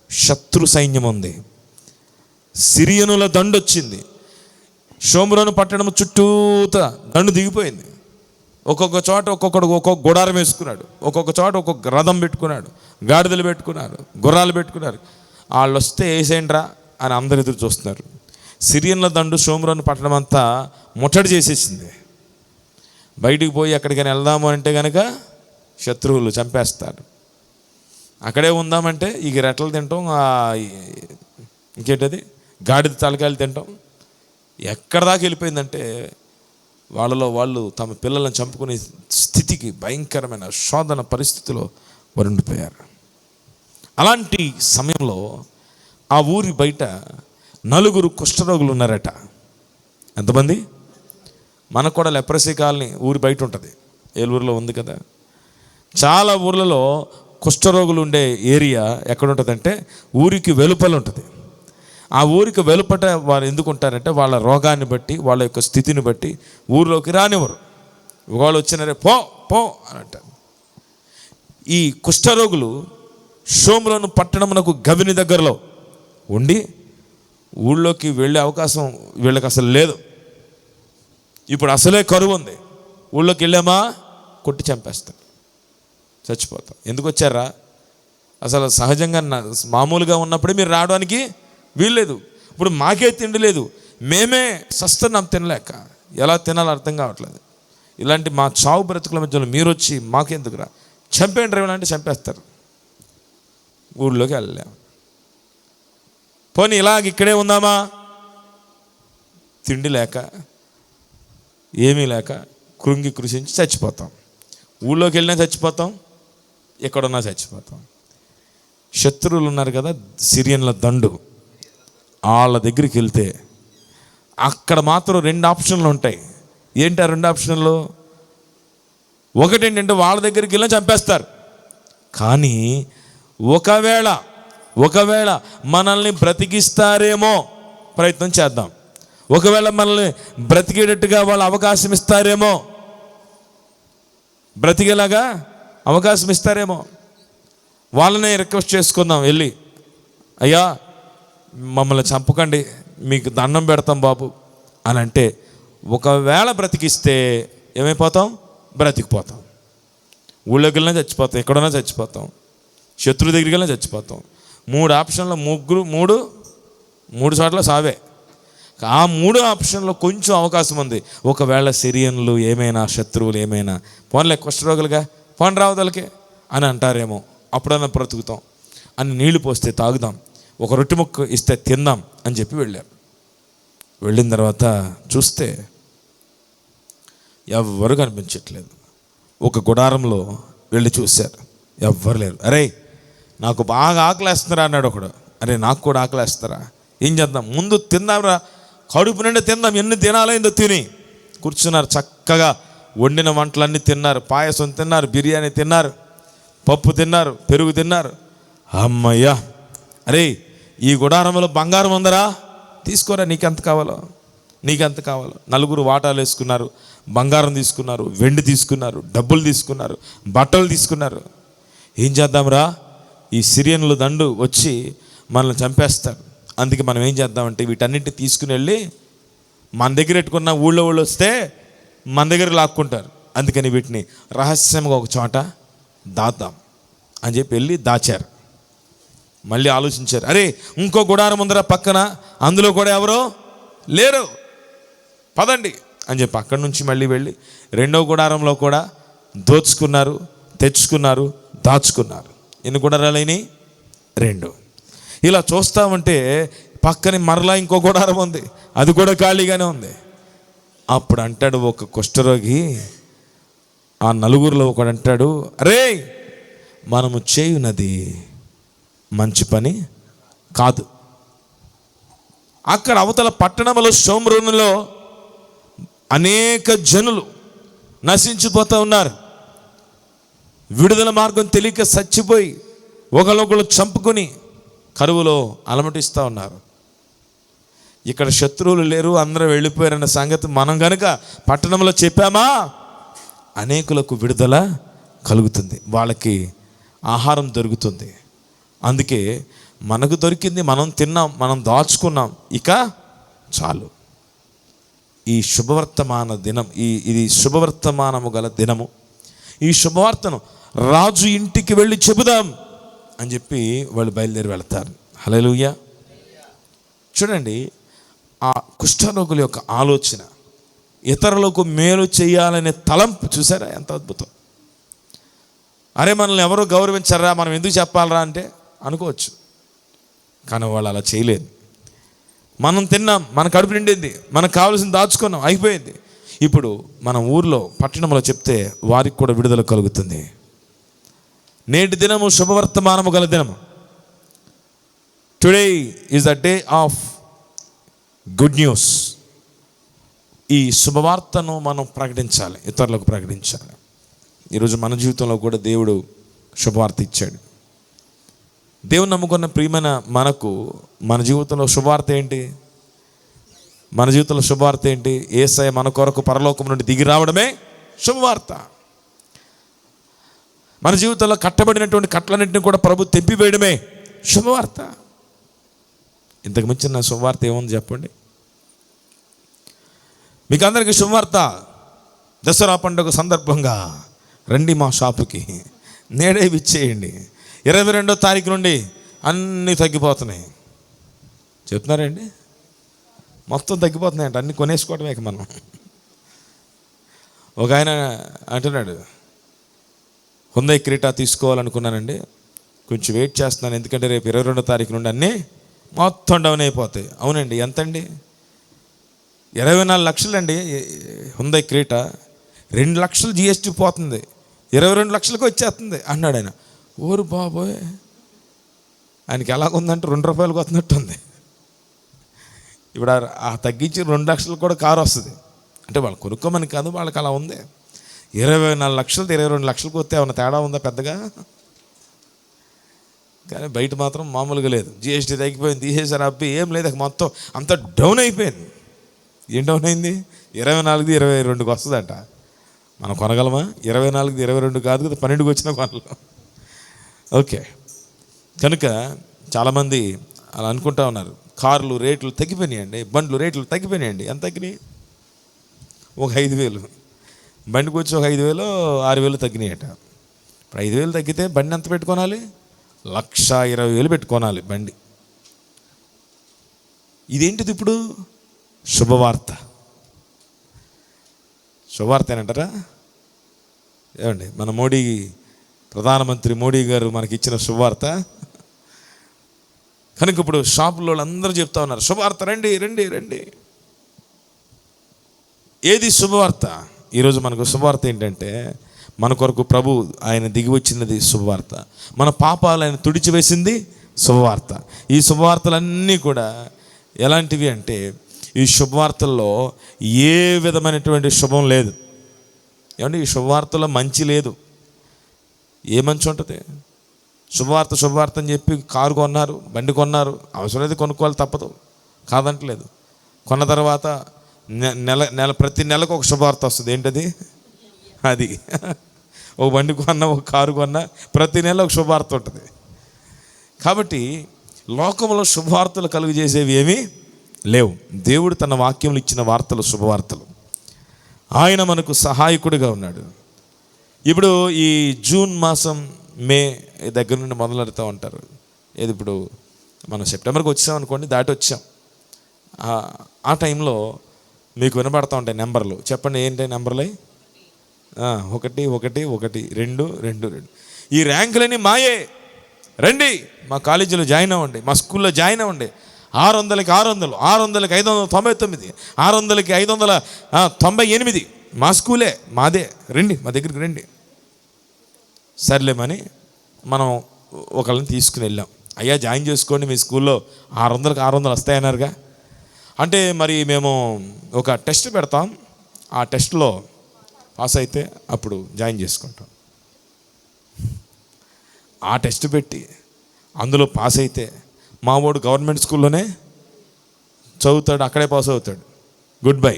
శత్రు సైన్యం ఉంది. సిరియనుల దండు వచ్చింది. షోమ్రోను పట్టణం చుట్టూత దండు దిగిపోయింది. ఒక్కొక్క చోట ఒక్కొక్క గుడారం వేసుకున్నాడు, ఒక్కొక్క చోట ఒక్కొక్క రథం పెట్టుకున్నాడు, గాడిదలు పెట్టుకున్నారు, గుర్రాలు పెట్టుకున్నారు. వాళ్ళు వస్తే వేసేయండిరా అని అందరు ఎదురు చూస్తున్నారు. సిరియన్ల దండు షోమ్రోను పట్టణం అంతా ముట్టడి చేసేసింది. బయటికి పోయి ఎక్కడికైనా వెళ్దాము అంటే కనుక శత్రువులు చంపేస్తారు. అక్కడే ఉందామంటే ఇక రెట్టలు తింటాం, ఇంకేంటది గాడిద తలకాయలు తింటాం. ఎక్కడ దాకా వెళ్ళిపోయిందంటే వాళ్ళలో వాళ్ళు తమ పిల్లలను చంపుకునే స్థితికి, భయంకరమైన శోధన పరిస్థితిలో ఉండిపోయారు. అలాంటి సమయంలో ఆ ఊరి బయట 4 కుష్ఠరోగులు ఉన్నారట. ఎంతమంది? మనకు కూడా లెప్రసీ కాలనీ ఊరి బయట ఉంటుంది, ఏలూరులో ఉంది కదా. చాలా ఊర్లలో కుష్ఠరోగులు ఉండే ఏరియా ఎక్కడ ఉంటుందంటే ఊరికి వెలుపల ఉంటుంది. ఆ ఊరికి వెలుపట వారు ఎందుకు ఉంటారంటే వాళ్ళ రోగాన్ని బట్టి, వాళ్ళ యొక్క స్థితిని బట్టి ఊరిలోకి రానివ్వరు. వాళ్ళు వచ్చినారే పో పో అని అంటారు. ఈ కుష్ఠరోగులు షోమ్రోను పట్టణమునకు గవిని దగ్గరలో ఉండి ఊళ్ళోకి వెళ్ళే అవకాశం వీళ్ళకి అసలు లేదు. ఇప్పుడు అసలే కరువు ఉంది. ఊళ్ళోకి వెళ్ళామా కొట్టి చంపేస్తాం, చచ్చిపోతాం. ఎందుకు వచ్చారా? అసలు సహజంగా మామూలుగా ఉన్నప్పుడే మీరు రావడానికి వీల్లేదు. ఇప్పుడు మాకే తిండి లేదు, మేమే సస్తున్నాం తినలేక. ఎలా తినాలో అర్థం కావట్లేదు. ఇలాంటి మా చావు బ్రతుకుల మధ్యలో మీరు వచ్చి మాకెందుకురా, చంపేయండి రేవణ అంటే చంపేస్తారు. ఊళ్ళోకి వెళ్ళలేము. పోనీ ఇలాగ ఇక్కడే ఉందామా, తిండి లేక ఏమీ లేక కృంగి కృషించి చచ్చిపోతాం. ఊళ్ళోకి వెళ్ళినా చచ్చిపోతాం, ఎక్కడున్నా చచ్చిపోతాం. శత్రువులు ఉన్నారు కదా, సిరియన్ల దండు, వాళ్ళ దగ్గరికి వెళ్తే అక్కడ మాత్రం 2 ఆప్షన్లు ఉంటాయి. ఏంటి ఆ 2 ఆప్షన్లు? ఒకటేంటంటే వాళ్ళ దగ్గరికి వెళ్ళినా చంపేస్తారు. కానీ ఒకవేళ మనల్ని బ్రతికిస్తారేమో ప్రయత్నం చేద్దాం. ఒకవేళ మనల్ని బ్రతికేటట్టుగా వాళ్ళు అవకాశం ఇస్తారేమో, బ్రతికేలాగా అవకాశం ఇస్తారేమో, వాళ్ళనే రిక్వెస్ట్ చేసుకుందాం వెళ్ళి, అయ్యా మమ్మల్ని చంపకండి, మీకు దండం పెడతాం బాబు అని అంటే, ఒకవేళ బ్రతికిస్తే ఏమైపోతాం? బ్రతికిపోతాం. ఊళ్ళోకి వెళ్ళినా చచ్చిపోతాం, ఎక్కడైనా చచ్చిపోతాం, శత్రువు దగ్గరికి వెళ్ళినా చచ్చిపోతాం. 3 ఆప్షన్లో మూడు చోట్ల సావే. ఆ 3 ఆప్షన్లో కొంచెం అవకాశం ఉంది. ఒకవేళ సిరియన్లు ఏమైనా, శత్రువులు ఏమైనా, పోన్లే కుష్ఠరోగులుగా పోన్ రావదలకే అని అంటారేమో, అప్పుడన్నా బ్రతుకుతాం అని నీళ్లు పోస్తే తాగుదాం, ఒక రొట్టె ముక్క ఇస్తే తిందాం అని చెప్పి వెళ్ళారు. వెళ్ళిన తర్వాత చూస్తే ఎవ్వరు కనిపించట్లేదు. ఒక గుడారంలో వెళ్ళి చూశారు, ఎవ్వరు లేరు. అరే నాకు బాగా ఆకలేస్తున్నారా అన్నాడు ఒకడు. అరే నాకు కూడా ఆకలేస్తారా, ఏం చేద్దాం, ముందు తిందాంరా, కడుపు నిండా తిందాం, ఎన్ని తినాలైందో తిని కూర్చున్నారు. చక్కగా వండిన వంటలన్నీ తిన్నారు, పాయసం తిన్నారు, బిర్యానీ తిన్నారు, పప్పు తిన్నారు, పెరుగు తిన్నారు. అమ్మయ్యా, అరే ఈ గుడారంలో బంగారం ఉందరా, తీసుకోరా, నీకెంత కావాలో. 4 వాటాలు వేసుకున్నారు, బంగారం తీసుకున్నారు, వెండి తీసుకున్నారు, డబ్బులు తీసుకున్నారు, బట్టలు తీసుకున్నారు. ఏం చేద్దాంరా, ఈ సిరియన్లు దండు వచ్చి మనల్ని చంపేస్తారు, అందుకే మనం ఏం చేద్దామంటే వీటన్నింటినీ తీసుకుని వెళ్ళి మన దగ్గర పెట్టుకున్న ఊళ్ళో వస్తే మన దగ్గర లాక్కుంటారు, అందుకని వీటిని రహస్యంగా ఒక చోట దాద్దాం అని చెప్పి వెళ్ళి దాచారు. మళ్ళీ ఆలోచించారు, అరే ఇంకో గుడారం ఉందరా పక్కన, అందులో కూడా ఎవరో లేరు, పదండి అని చెప్పి అక్కడి నుంచి మళ్ళీ వెళ్ళి 2వ గుడారంలో కూడా దోచుకున్నారు, తెచ్చుకున్నారు, దాచుకున్నారు. ఎన్ని గుడారాలైనాయి? 2. ఇలా చూస్తామంటే పక్కన మరలా ఇంకో గుడారం ఉంది, అది కూడా ఖాళీగానే ఉంది. అప్పుడు అంటాడు ఒక కుష్ఠరోగి, ఆ 4లో ఒకడు అంటాడు, అరే మనము చేయునది మంచి పని కాదు. అక్కడ అవతల పట్టణంలో షోమ్రోనులో అనేక జనులు నశించిపోతూ ఉన్నారు. విడుదల మార్గం తెలియక చచ్చిపోయి ఒకళ్ళొకళ్ళు చంపుకొని కరువులో అలమటిస్తూ ఉన్నారు. ఇక్కడ శత్రువులు లేరు, అందరూ వెళ్ళిపోయారన్న సంగతి మనం కనుక పట్టణంలో చెప్పామా, అనేకులకు విడుదల కలుగుతుంది, వాళ్ళకి ఆహారం దొరుకుతుంది. అందుకే మనకు దొరికింది మనం తిన్నాం, మనం దాచుకున్నాం, ఇక చాలు. ఈ శుభవర్తమాన దినం, ఇది శుభవర్తమానము గల దినము. ఈ శుభవార్తను రాజు ఇంటికి వెళ్ళి చెబుదాం అని చెప్పి వాళ్ళు బయలుదేరి వెళతారు. హల్లెలూయా. చూడండి, ఆ కుష్ఠరోగుల యొక్క ఆలోచన, ఇతరులకు మేలు చేయాలనే తలంపు చూసారా, ఎంత అద్భుతం. అరే మనల్ని ఎవరో గౌరవించరా, మనం ఎందుకు చెప్పాలరా అంటే అనుకోవచ్చు, కానీ వాళ్ళు అలా చేయలేదు. మనం తిన్నాం, మన కడుపు నిండింది, మనకు కావాల్సింది దాచుకున్నాం, అయిపోయింది. ఇప్పుడు మన ఊర్లో పట్టణంలో చెప్తే వారికి కూడా విడుదల కలుగుతుంది. నేటి దినము శుభవర్తమానము గల దినము. Today is the day of good news. ఈ శుభవార్తను మనం ప్రకటించాలి, ఇతరులకు ప్రకటించాలి. ఈరోజు మన జీవితంలో కూడా దేవుడు శుభవార్త ఇచ్చాడు. దేవుని నమ్ముకున్న ప్రియమైన మనకు మన జీవితంలో శుభవార్త ఏంటి? మన జీవితంలో శుభవార్త ఏంటి? యేసయ్య మన కొరకు పరలోకం నుండి దిగి రావడమే శుభవార్త. మన జీవితంలో కట్టబడినటువంటి కట్లన్నింటినీ కూడా ప్రభు తెంపివేయడమే శుభవార్త. ఇంతకు మించిన శుభవార్త ఏముంది చెప్పండి? మీకు అందరికీ శుభవార్త. దసరా పండుగ సందర్భంగా రండి మా షాపుకి, నేడే విచ్చేయండి. 22వ తారీఖు నుండి అన్నీ తగ్గిపోతున్నాయి. చెప్తున్నారండి, మొత్తం తగ్గిపోతున్నాయంట, అన్నీ కొనేసుకోవడమే మనం. ఒక ఆయన అంటున్నాడు, హుందాయ్ క్రెటా తీసుకోవాలనుకున్నానండి. కొంచెం వెయిట్ చేస్తున్నాను, ఎందుకంటే రేపు 22వ తారీఖు నుండి అన్నీ మొత్తం డౌన్ అయిపోతాయి. అవునండి, ఎంతండి? 24 లక్షలండి హుందాయ్ క్రెటా. 2 లక్షలు జిఎస్టీ పోతుంది, 22 లక్షలకు వచ్చేస్తుంది అన్నాడు ఆయన. ఓరు బాబోయ్, ఆయనకి ఎలాగుందంటే ₹2 వస్తున్నట్టు ఉంది. ఇప్పుడు ఆ తగ్గించి 2 లక్షలు కూడా కారు వస్తుంది అంటే వాళ్ళు కొనుక్కోమని కాదు, వాళ్ళకి అలా ఉంది. 24 లక్షలు 22 లక్షలకు వస్తే ఏమన్నా తేడా ఉందా పెద్దగా? కానీ బయట మాత్రం మామూలుగా లేదు. జిఎస్టీ తగ్గిపోయింది, తీసేసారు, అబ్బి ఏం లేదు, మొత్తం అంతా డౌన్ అయిపోయింది. ఏం డౌన్ అయింది? 24ది 22కి వస్తుందంట. మనం కొనగలమా? 24ది 22 కాదు కదా, 12కి వచ్చినా కొనలేం. ఓకే, కనుక చాలామంది అలా అనుకుంటా ఉన్నారు. కార్లు రేట్లు తగ్గిపోయినాయండి, బండ్లు రేట్లు తగ్గిపోయినాయండి. ఎంత తగ్గినాయి? ఒక 5,000. బండికి వచ్చి ఒక 5,000 6,000 తగ్గినాయట. ఇప్పుడు 5,000 తగ్గితే బండి ఎంత పెట్టుకోనాలి? 1,20,000 పెట్టుకోనాలి బండి. ఇదేంటిది ఇప్పుడు? శుభవార్త. శుభవార్త ఏనంటారా? ఏమండి, మన ప్రధానమంత్రి మోడీ గారు మనకి ఇచ్చిన శుభవార్త. కనుక ఇప్పుడు షాపులో అందరూ చెప్తా ఉన్నారు, శుభవార్త, రండి రండి రండి. ఏది శుభవార్త? ఈరోజు మనకు శుభవార్త ఏంటంటే, మన కొరకు ప్రభు ఆయన దిగి వచ్చినది శుభవార్త. మన పాపాలు ఆయన తుడిచివేసింది శుభవార్త. ఈ శుభవార్తలన్నీ కూడా ఎలాంటివి అంటే, ఈ శుభవార్తల్లో ఏ విధమైనటువంటి శుభం లేదు. ఏమంటే ఈ శుభవార్తలో మంచి లేదు. ఏ మంచి ఉంటుంది? శుభవార్త అని చెప్పి కారు కొన్నారు, బండి కొన్నారు, అవసరమైతే కొనుక్కోవాలి, తప్పదు, కాదంటలేదు. కొన్న తర్వాత ప్రతి నెలకు ఒక శుభవార్త వస్తుంది. ఏంటది? అది ఒక బండి కొన్నా, ఒక కారు కొన్నా, ప్రతి నెల ఒక శుభవార్త ఉంటుంది. కాబట్టి లోకంలో శుభవార్తలు కలుగజేసేవి ఏమీ లేవు. దేవుడు తన వాక్యంలో ఇచ్చిన వార్తలు శుభవార్తలు. ఆయన మనకు సహాయకుడిగా ఉన్నాడు. ఇప్పుడు ఈ జూన్ మాసం, మే దగ్గర నుండి మొదలెడుతూ ఉంటారు. ఏది ఇప్పుడు మనం సెప్టెంబర్కి వచ్చాం అనుకోండి, దాటి వచ్చాం. ఆ టైంలో మీకు వినబడతా ఉంటాయి నెంబర్లు. చెప్పండి, ఏంటి నెంబర్లు? 1 1 1 2 2 2. ఈ ర్యాంకులన్నీ మాయే. రండి మా కాలేజీలో జాయిన్ అవ్వండి, మా స్కూల్లో జాయిన్ అవ్వండి. 600కి 600, 600కి 599, 600కి 598. మా స్కూలే, మాదే, రండి మా దగ్గరికి రండి. సర్లేమని మనం ఒకళ్ళని తీసుకుని వెళ్ళాం. అయ్యా జాయిన్ చేసుకోండి, మీ స్కూల్లో 600కి 600 వస్తాయన్నారుగా. అంటే మరి మేము ఒక టెస్ట్ పెడతాం, ఆ టెస్ట్లో పాస్ అయితే అప్పుడు జాయిన్ చేసుకుంటాం. ఆ టెస్ట్ పెట్టి అందులో పాస్ అయితే మా వాడు గవర్నమెంట్ స్కూల్లోనే చదువుతాడు, అక్కడే పాస్ అవుతాడు, గుడ్ బై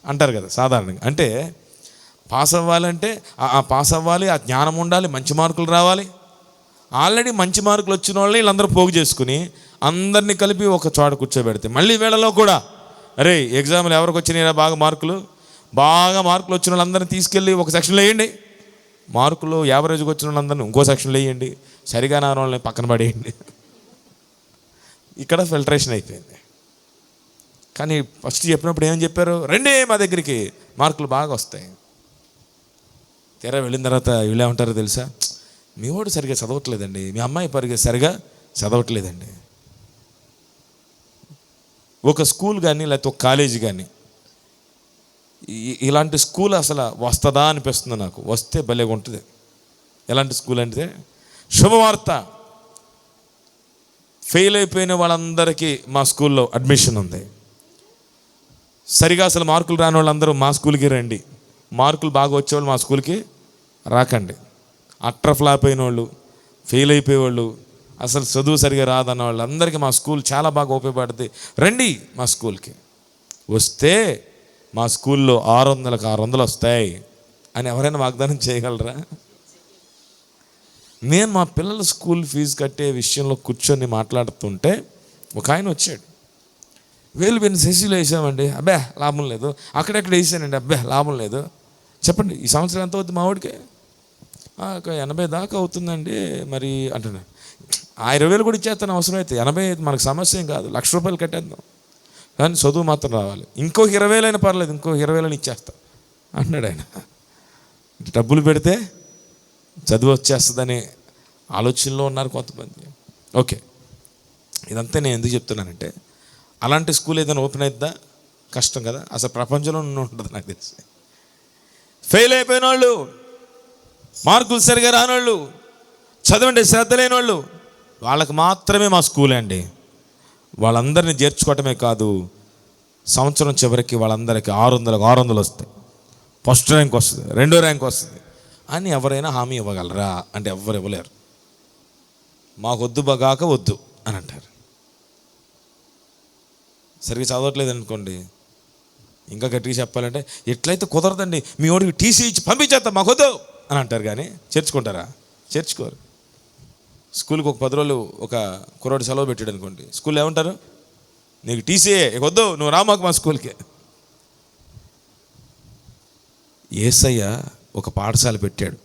అంటారు కదా సాధారణంగా. అంటే పాస్ అవ్వాలంటే పాస్ అవ్వాలి, ఆ జ్ఞానం ఉండాలి, మంచి మార్కులు రావాలి. ఆల్రెడీ మంచి మార్కులు వచ్చిన వాళ్ళని వీళ్ళందరూ పోగు చేసుకుని అందరినీ కలిపి ఒక చోట కూర్చోబెడితే మళ్ళీ వీళ్ళలో కూడా, అరే ఎగ్జామ్లు ఎవరికి వచ్చినాయిరా బాగా మార్కులు వచ్చిన వాళ్ళందరినీ తీసుకెళ్ళి ఒక సెక్షన్లో వేయండి, మార్కులు యావరేజ్గా వచ్చిన వాళ్ళందరినీ ఇంకో సెక్షన్లో వేయండి, సరిగా నా వాళ్ళని పక్కన పడేయండి. ఇక్కడ ఫిల్టరేషన్ అయిపోయింది. కానీ ఫస్ట్ చెప్పినప్పుడు ఏమని చెప్పారు? రండి మా దగ్గరికి, మార్కులు బాగా వస్తాయి. తెర వెళ్ళిన తర్వాత వీళ్ళే ఉంటారో తెలుసా? మీ వాడు సరిగా చదవట్లేదండి, మీ అమ్మాయి సరిగా చదవట్లేదండి. ఒక స్కూల్ కానీ లేకపోతే ఒక కాలేజీ కానీ, ఇలాంటి స్కూల్ అసలు వస్తుందా అనిపిస్తుంది నాకు. వస్తే భలేగా ఉంటుంది. ఎలాంటి స్కూల్ అంటే, శుభవార్త, ఫెయిల్ అయిపోయిన వాళ్ళందరికీ మా స్కూల్లో అడ్మిషన్ ఉంది. సరిగా అసలు మార్కులు రాని వాళ్ళందరూ మా స్కూల్కి రండి, మార్కులు బాగా వచ్చేవాళ్ళు మా స్కూల్కి రాకండి. అట్టర్ ఫ్లాప్ అయిన వాళ్ళు, ఫెయిల్ అయిపోయేవాళ్ళు, అసలు చదువు సరిగా రాదన్న వాళ్ళు అందరికీ మా స్కూల్ చాలా బాగా ఉపయోగపడుతుంది, రండి మా స్కూల్కి. వస్తే మా స్కూల్లో 600కి 600 వస్తాయి అని ఎవరైనా వాగ్దానం చేయగలరా? నేను మా పిల్లల స్కూల్ ఫీజు కట్టే విషయంలో కూర్చొని మాట్లాడుతుంటే ఒక ఆయన వచ్చాడు. వేలు సెసీలో వేసామండి, అబ్బే లాభం లేదు. అక్కడెక్కడ వేసానండి, అబ్బే లాభం లేదు. చెప్పండి ఈ సంవత్సరం ఎంత అవుతుంది మా వాడికి? 80 దాకా అవుతుందండి. మరి అంటున్నాను, 20,000 కూడా ఇచ్చేస్తాను అవసరం అయితే. 80 మనకు సమస్య ఏం కాదు, ₹1,00,000 కట్టేద్దాం, కానీ చదువు మాత్రం రావాలి. ఇంకో 20,000 అయినా పర్లేదు, ఇంకో 20,000 ఇచ్చేస్తా అంటున్నాడు ఆయన. డబ్బులు పెడితే చదువు వచ్చేస్తుందనే ఆలోచనలో ఉన్నారు కొంతమంది. ఓకే, ఇదంతా నేను ఎందుకు చెప్తున్నానంటే, అలాంటి స్కూల్ ఏదైనా ఓపెన్ అవుతుందా? కష్టం కదా, అసలు ప్రపంచంలో ఉంటుంది నాకు తెలిసి. ఫెయిల్ అయిపోయిన వాళ్ళు, మార్కులు సరిగా రానోళ్ళు, చదవండి శ్రద్ధ లేని వాళ్ళు, వాళ్ళకి మాత్రమే మా స్కూల్ అండి. వాళ్ళందరినీ చేర్చుకోవటమే కాదు, సంవత్సరం చివరికి వాళ్ళందరికీ 600 వస్తాయి, ఫస్ట్ ర్యాంక్ వస్తుంది, 2వ ర్యాంక్ వస్తుంది అని ఎవరైనా హామీ ఇవ్వగలరా అంటే ఎవరు ఇవ్వలేరు. మాకొద్దు బగాక వద్దు అని అంటారు. సరిగ్గా చదవట్లేదు అనుకోండి, ఇంకా గట్టిగా చెప్పాలంటే ఎట్లయితే కుదరదండి, మీ వాడికి టీసీ ఇచ్చి పంపించేద్దాం మాకొద్దు అని అంటారు. కానీ చేర్చుకుంటారా? చేర్చుకోరు. స్కూల్కి ఒక 10 రోజులు ఒక కుర్రాడు సెలవు పెట్టాడు అనుకోండి, స్కూల్లో ఏమంటారు? నీకు టీసీయే, వద్దు, నువ్వు రా మాకు మా స్కూల్కి. యేసయ్య ఒక పాఠశాల పెట్టాడు,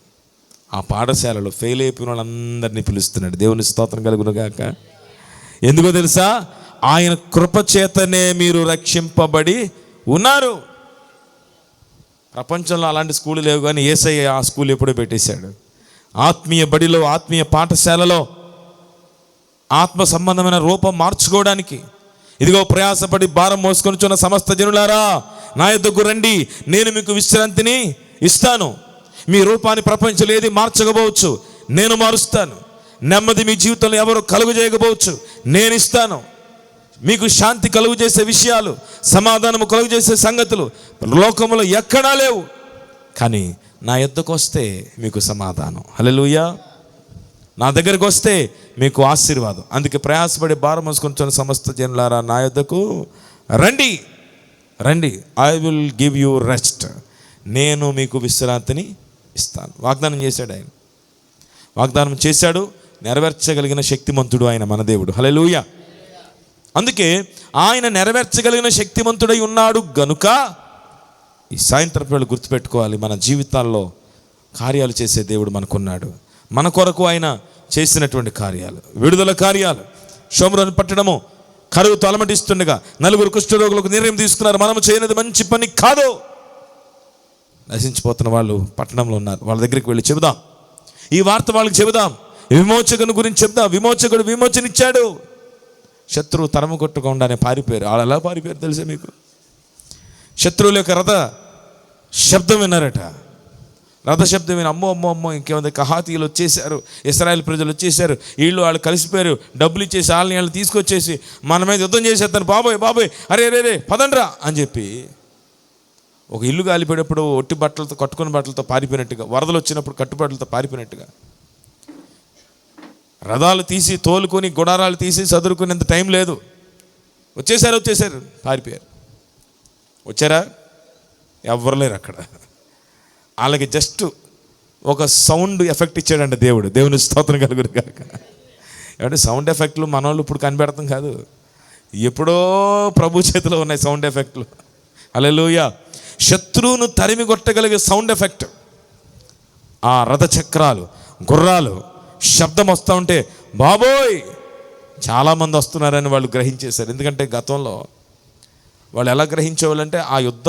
ఆ పాఠశాలలో ఫెయిల్ అయిపోయిన వాళ్ళందరినీ పిలుస్తున్నాడు. దేవుని స్తోత్రం కలుగును గాక. ఎందుకో తెలుసా? ఆయన కృపచేతనే మీరు రక్షింపబడి ఉన్నారు. ప్రపంచంలో అలాంటి స్కూళ్ళు లేవు, కానీ యేసయ్య ఆ స్కూల్ ఎప్పుడో పెట్టేశాడు. ఆత్మీయ బడిలో, ఆత్మీయ పాఠశాలలో ఆత్మ సంబంధమైన రూపం మార్చుకోవడానికి, ఇదిగో ప్రయాసపడి భారం మోసుకొనిచున్న సమస్త జనులారా నా యొద్దకు రండి, నేను మీకు విశ్రాంతిని ఇస్తాను. మీ రూపాన్ని ప్రపంచంలో ఏది మార్చకపోవచ్చు, నేను మారుస్తాను. నెమ్మది మీ జీవితంలో ఎవరు కలుగు చేయకపోవచ్చు, నేను ఇస్తాను. మీకు శాంతి కలుగు చేసే విషయాలు, సమాధానము కలుగు చేసే సంగతులు లోకంలో ఎక్కడా లేవు. కానీ నా యొద్దకు వస్తే మీకు సమాధానం. హల్లెలూయా. నా దగ్గరకు వస్తే మీకు ఆశీర్వాదం. అందుకే ప్రయాసపడి భారం మోసుకొనిచున్న సమస్త జనులారా నా యొద్దకు రండి, రండి, I will give you rest. నేను మీకు విశ్రాంతిని ఇస్తాను. వాగ్దానం చేశాడు ఆయన, వాగ్దానం చేశాడు, నెరవేర్చగలిగిన శక్తిమంతుడు ఆయన మన దేవుడు. హల్లెలూయా. అందుకే ఆయన నెరవేర్చగలిగిన శక్తిమంతుడై ఉన్నాడు గనుక ఈ సాయంత్రం వేళ గుర్తుపెట్టుకోవాలి, మన జీవితాల్లో కార్యాలు చేసే దేవుడు మనకున్నాడు. మన కొరకు ఆయన చేసినటువంటి కార్యాలు, విడుదల కార్యాలు. షోమ్రోను పట్టణము కరువు తలమటిస్తుండగా 4 కుష్ఠరోగులకు నిర్ణయం తీసుకున్నారు, మనము చేయనిది మంచి పని కాదు. నశించిపోతున్న వాళ్ళు పట్టణంలో ఉన్నారు, వాళ్ళ దగ్గరికి వెళ్ళి చెబుదాం, ఈ వార్త వాళ్ళకి చెబుదాం, విమోచకుని గురించి చెబుదాం. విమోచకుడు విమోచనిచ్చాడు. శత్రువు తరము కొట్టకుండానే పారిపోయారు. వాళ్ళు ఎలా పారిపోయారు తెలుసా మీకు? శత్రువుల యొక్క రథ శబ్దం విన్నారట. రథ శబ్దం విని అమ్మో అమ్మో అమ్మో ఇంకేముంది, కహాతీయులు వచ్చేసారు, ఇశ్రాయేల్ ప్రజలు వచ్చేసారు, వాళ్ళు కలిసిపోయారు, డబ్బులు ఇచ్చేసి వాళ్ళని తీసుకొచ్చేసి మన మీద యుద్ధం చేసేస్తాను, బాబోయ్ బాబోయ్, అరే రే రే పదండ్రా అని చెప్పి ఒక ఇల్లు కాలిపోయేటప్పుడు ఒట్టి బట్టలతో, కట్టుకుని బట్టలతో పారిపోయినట్టుగా, వరదలు వచ్చినప్పుడు కట్టుబట్టలతో పారిపోయినట్టుగా రథాలు తీసి తోలుకొని గుడారాలు తీసి చదువుకునేంత టైం లేదు. వచ్చేసారు పారిపోయారు. వచ్చారా? ఎవ్వరు లేరు అక్కడ. వాళ్ళకి జస్ట్ ఒక సౌండ్ ఎఫెక్ట్ ఇచ్చాడంట దేవుడు. దేవుని స్తోత్రం కలుగును కాక. ఏమంటే సౌండ్ ఎఫెక్ట్లు మన వాళ్ళు ఇప్పుడు కనిపెడతాం కాదు, ఎప్పుడో ప్రభు చేతిలో ఉన్నాయి సౌండ్ ఎఫెక్ట్లు. హల్లెలూయా. శత్రువును తరిమి కొట్టగలిగే సౌండ్ ఎఫెక్ట్. ఆ రథ చక్రాలు, గుర్రాలు శబ్దం వస్తూ ఉంటే బాబోయ్ చాలామంది వస్తున్నారని వాళ్ళు గ్రహించేశారు. ఎందుకంటే గతంలో వాళ్ళు ఎలా గ్రహించేవాళ్ళంటే ఆ యుద్ధ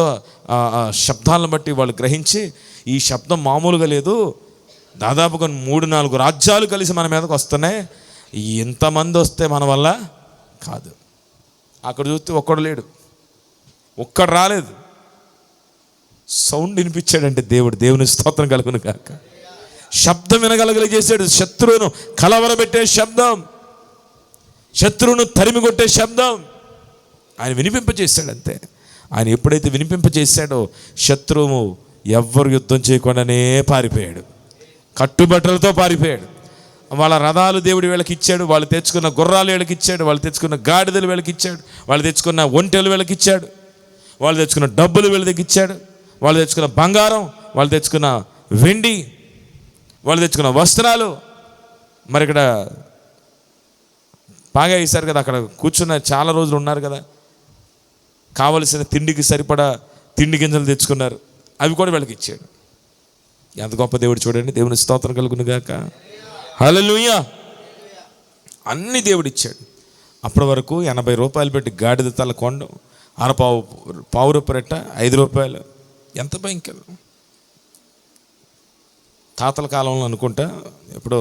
శబ్దాలను బట్టి వాళ్ళు గ్రహించి, ఈ శబ్దం మామూలుగా లేదు, దాదాపుగా 3-4 రాజ్యాలు కలిసి మన మీదకి వస్తున్నాయి, ఎంతమంది వస్తే మన వల్ల కాదు. అక్కడ చూస్తే ఒక్కడు లేడు, ఒక్కడు రాలేదు. సౌండ్ వినిపించాడంటే దేవుడు. దేవుని స్తోత్రం కలుగును కాక. శబ్దం వినగలిగేసాడు. శత్రువును కలవరబెట్టే శబ్దం, శత్రువును తరిమి కొట్టే శబ్దం ఆయన వినిపింపజేశాడు. అంతే. ఆయన ఎప్పుడైతే వినిపింపజేశాడో శత్రువు ఎవ్వరు యుద్ధం చేయకుండానే పారిపోయాడు, కట్టుబట్టలతో పారిపోయాడు. వాళ్ళ రథాలు దేవుడు వీళ్ళకి ఇచ్చాడు, వాళ్ళు తెచ్చుకున్న గుర్రాలు వీళ్ళకి ఇచ్చాడు, వాళ్ళు తెచ్చుకున్న గాడిదలు వీళ్ళకి ఇచ్చాడు, వాళ్ళు తెచ్చుకున్న ఒంటెలు వీళ్ళకి ఇచ్చాడు, వాళ్ళు తెచ్చుకున్న డబ్బులు వీళ్ళ దగ్గర ఇచ్చాడు, వాళ్ళు తెచ్చుకున్న బంగారం, వాళ్ళు తెచ్చుకున్న వెండి, వాళ్ళు తెచ్చుకున్న వస్త్రాలు. మరి ఇక్కడ బాగా వేశారు కదా, అక్కడ కూర్చున్న చాలా రోజులు ఉన్నారు కదా, కావలసిన తిండికి సరిపడా తిండి గింజలు తెచ్చుకున్నారు, అవి కూడా వీళ్ళకి ఇచ్చాడు. ఎంత గొప్ప దేవుడు చూడండి. దేవుని స్తోత్రం కలుగును గాక. హల్లెలూయా. అన్ని దేవుడు ఇచ్చాడు. అప్పటి వరకు 80 రూపాయలు పెట్టి గాడిద తల కొండ, పావు రూపాయట 5 రూపాయలు, ఎంత భయంకరం. తాతల కాలంలో అనుకుంటా ఎప్పుడో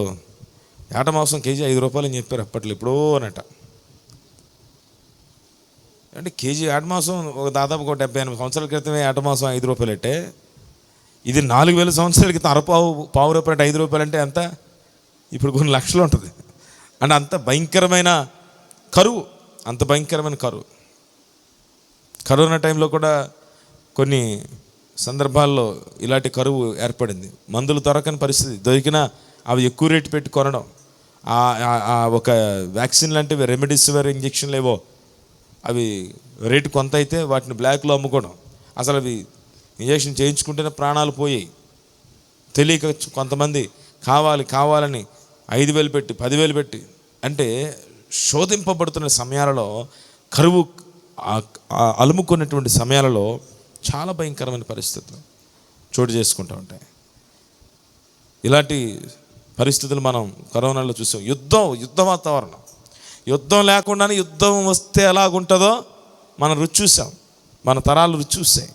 ఏట మాంసం కేజీ 5 రూపాయలు అని చెప్పారు అప్పట్లో, ఎప్పుడో అనట. అంటే కేజీ ఏట మాంసం ఒక దాదాపు ఒక 70-80 సంవత్సరాల క్రితమే ఏట మాంసం 5 రూపాయలు అంటే, ఇది 4000 సంవత్సరాల క్రితం పావు రూపాయలు అంటే 5 రూపాయలు అంటే ఎంత? ఇప్పుడు కొన్ని లక్షలు ఉంటుంది. అంటే అంత భయంకరమైన కరువు, అంత భయంకరమైన కరువు. కరోనా టైంలో కూడా కొన్ని సందర్భాల్లో ఇలాంటి కరువు ఏర్పడింది. మందులు దొరకని పరిస్థితి, దొరికినా అవి ఎక్కువ రేటు పెట్టి కొనడం. ఒక వ్యాక్సిన్ లాంటివి రెమెడిసివిర్ ఇంజక్షన్లు ఏవో అవి రేటు కొంత అయితే వాటిని బ్లాక్లో అమ్ముకోవడం. అసలు అవి ఇంజక్షన్ చేయించుకుంటేనే ప్రాణాలు పోయాయి. తెలియక కొంతమంది కావాలని 5,000 పెట్టి 10,000 పెట్టి, అంటే శోధింపబడుతున్న సమయాలలో, కరువు అలుముకున్నటువంటి సమయాలలో చాలా భయంకరమైన పరిస్థితులు చోటు చేసుకుంటూ ఉంటాయి. ఇలాంటి పరిస్థితులు మనం కరోనాలో చూసాం. యుద్ధ వాతావరణం, యుద్ధం లేకుండానే యుద్ధం వస్తే ఎలాగుంటుందో మనం రుచి చూసాం, మన తరాలు రుచి చూసాయి.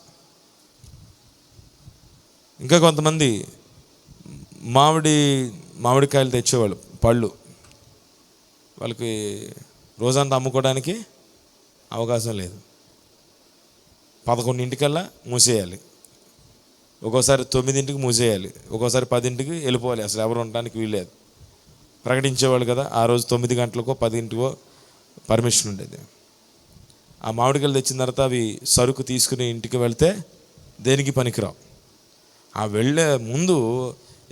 ఇంకా కొంతమంది మామిడికాయలు తెచ్చేవాళ్ళు, పళ్ళు, వాళ్ళకి రోజంతా అమ్ముకోవడానికి అవకాశం లేదు. 11 మూసేయాలి, ఒక్కోసారి 9 మూసేయాలి, ఒక్కోసారి 10 వెళ్ళిపోవాలి. అసలు ఎవరు ఉండడానికి వీల్లేదు. ప్రకటించేవాళ్ళు కదా, ఆ రోజు 9 గంటలకో 10 పర్మిషన్ ఉండేది. ఆ మామిడికాయలు తెచ్చిన తర్వాత అవి సరుకు తీసుకుని ఇంటికి వెళ్తే దేనికి పనికిరావు. ఆ వెళ్ళే ముందు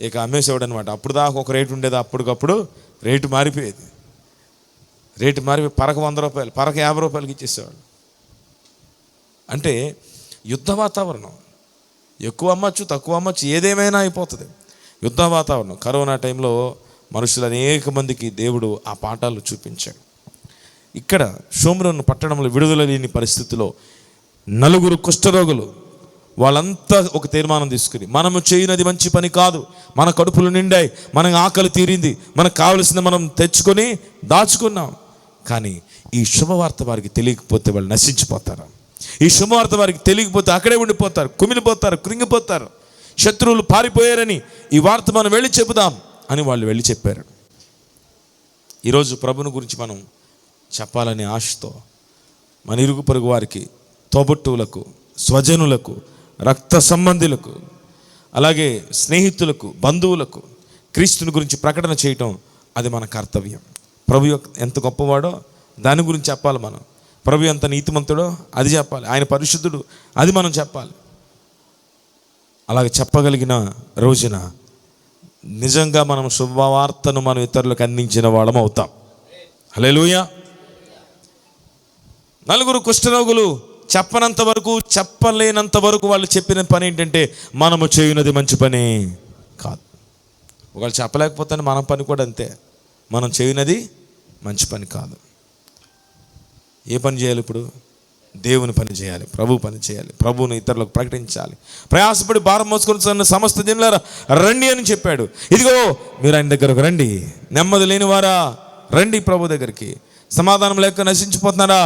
ఇక అమ్మేసేవాడు అనమాట. అప్పుడు దాకా ఒక రేటు ఉండేది, అప్పటికప్పుడు రేటు మారిపోయేది. పరకు 100 రూపాయలు, పరకు 50 రూపాయలకి ఇచ్చేసేవాడు. అంటే యుద్ధ వాతావరణం, ఎక్కువ అమ్మచ్చు తక్కువ అమ్మచ్చు, ఏదేమైనా అయిపోతుంది. యుద్ధ వాతావరణం. కరోనా టైంలో మనుషులు అనేక మందికి దేవుడు ఆ పాఠాలు చూపించాడు. ఇక్కడ షోమ్రోను పట్టణంలో విడుదల లేని పరిస్థితిలో 4 కుష్ఠరోగులు, వాళ్ళంతా ఒక తీర్మానం తీసుకుని, మనము చేయనది మంచి పని కాదు, మన కడుపులు నిండాయి, మనకు ఆకలి తీరింది, మనకు కావలసింది మనం తెచ్చుకొని దాచుకున్నాం. కానీ ఈ శుభవార్త వారికి తెలియకపోతే వాళ్ళు నశించిపోతారు. ఈ శుభవార్త వారికి తెలియకపోతే అక్కడే ఉండిపోతారు, కుమిలిపోతారు, కృంగిపోతారు. శత్రువులు పారిపోయారని ఈ వార్త మనం వెళ్ళి చెబుదాం అని వాళ్ళు వెళ్ళి చెప్పారు. ఈరోజు ప్రభుని గురించి మనం చెప్పాలనే ఆశతో మన ఇరుగు పొరుగు వారికి, తోబుట్టువులకు, స్వజనులకు, రక్త సంబంధులకు, అలాగే స్నేహితులకు, బంధువులకు క్రీస్తుని గురించి ప్రకటన చేయటం అది మన కర్తవ్యం. ప్రభు ఎంత గొప్పవాడో దాని గురించి చెప్పాలి మనం. ప్రభు ఎంత నీతిమంతుడో అది చెప్పాలి. ఆయన పరిశుద్ధుడు అది మనం చెప్పాలి. అలాగే చెప్పగలిగిన రోజున నిజంగా మనం శుభవార్తను మనం ఇతరులకు అందించిన వాళ్ళం అవుతాం. హల్లెలూయా. 4 కుష్ఠరోగులు చెప్పనంత వరకు, చెప్పలేనంత వరకు వాళ్ళు చెప్పిన పని ఏంటంటే, మనము చేయనది మంచి పని కాదు. ఒకళ్ళు చెప్పలేకపోతే మన పని కూడా అంతే, మనం చేయనది మంచి పని కాదు. ఏ పని చేయాలి ఇప్పుడు? దేవుని పని చేయాలి, ప్రభు పని చేయాలి, ప్రభువుని ఇతరులకు ప్రకటించాలి. ప్రయాసపడి భారం మోసుకొని సమస్త జనులారా రండి అని చెప్పాడు. ఇదిగో మీరు ఆయన దగ్గరకు రండి, నెమ్మది లేని వారా రండి ప్రభు దగ్గరికి, సమాధానం లేక నశించిపోతున్నారా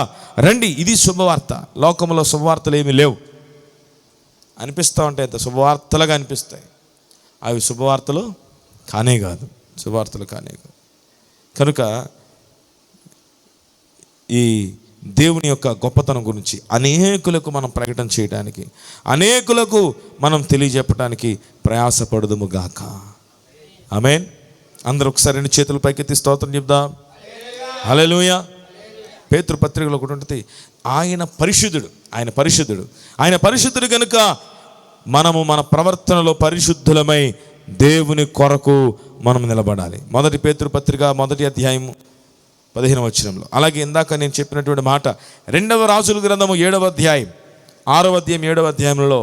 రండి. ఇది శుభవార్త. లోకంలో శుభవార్తలు ఏమీ లేవు. అనిపిస్తూ ఉంటాయి, అంత శుభవార్తలుగా అనిపిస్తాయి. అవి శుభవార్తలు కానే కాదు, శుభవార్తలు కానే కాదు. కనుక ఈ దేవుని యొక్క గొప్పతనం గురించి అనేకులకు మనం ప్రకటన చేయడానికి, అనేకులకు మనం తెలియజెప్పడానికి ప్రయాసపడుదుము గాక. ఆమేన్. అందరూ ఒకసారి 2 చేతులు పైకెత్తి స్తోత్రం చెప్దాం. హల్లెలూయా. పేతురు పత్రికలో ఒకటి ఉంటుంది, ఆయన పరిశుద్ధుడు కనుక మనము మన ప్రవర్తనలో పరిశుద్ధులమై దేవుని కొరకు మనం నిలబడాలి. 1 పేతురు పత్రిక 1వ అధ్యాయం 15వ వచనంలో. అలాగే ఇందాక నేను చెప్పినటువంటి మాట 2వ రాజుల గ్రంథము 7వ అధ్యాయం 6వ అధ్యాయం 7వ అధ్యాయంలో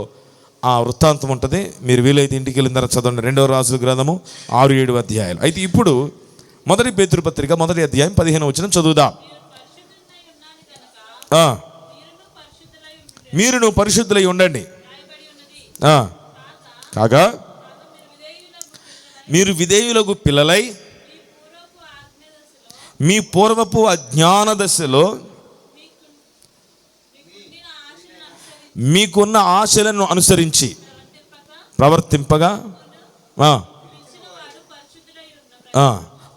ఆ వృత్తాంతం ఉంటుంది. మీరు వీలైతే ఇంటికి వెళ్ళిన తర్వాత చదవండి. 2వ రాజుల గ్రంథము 6, 7 అధ్యాయాలు. అయితే ఇప్పుడు 1 పేతురు పత్రిక 1వ అధ్యాయం 15వ వచనం చదువుదాం. మీరును పరిశుద్ధులై ఉండండి, కాగా మీరు విధేయులకు పిల్లలై మీ పూర్వపు అజ్ఞాన దశలో మీకున్న ఆశలను అనుసరించి ప్రవర్తింపగా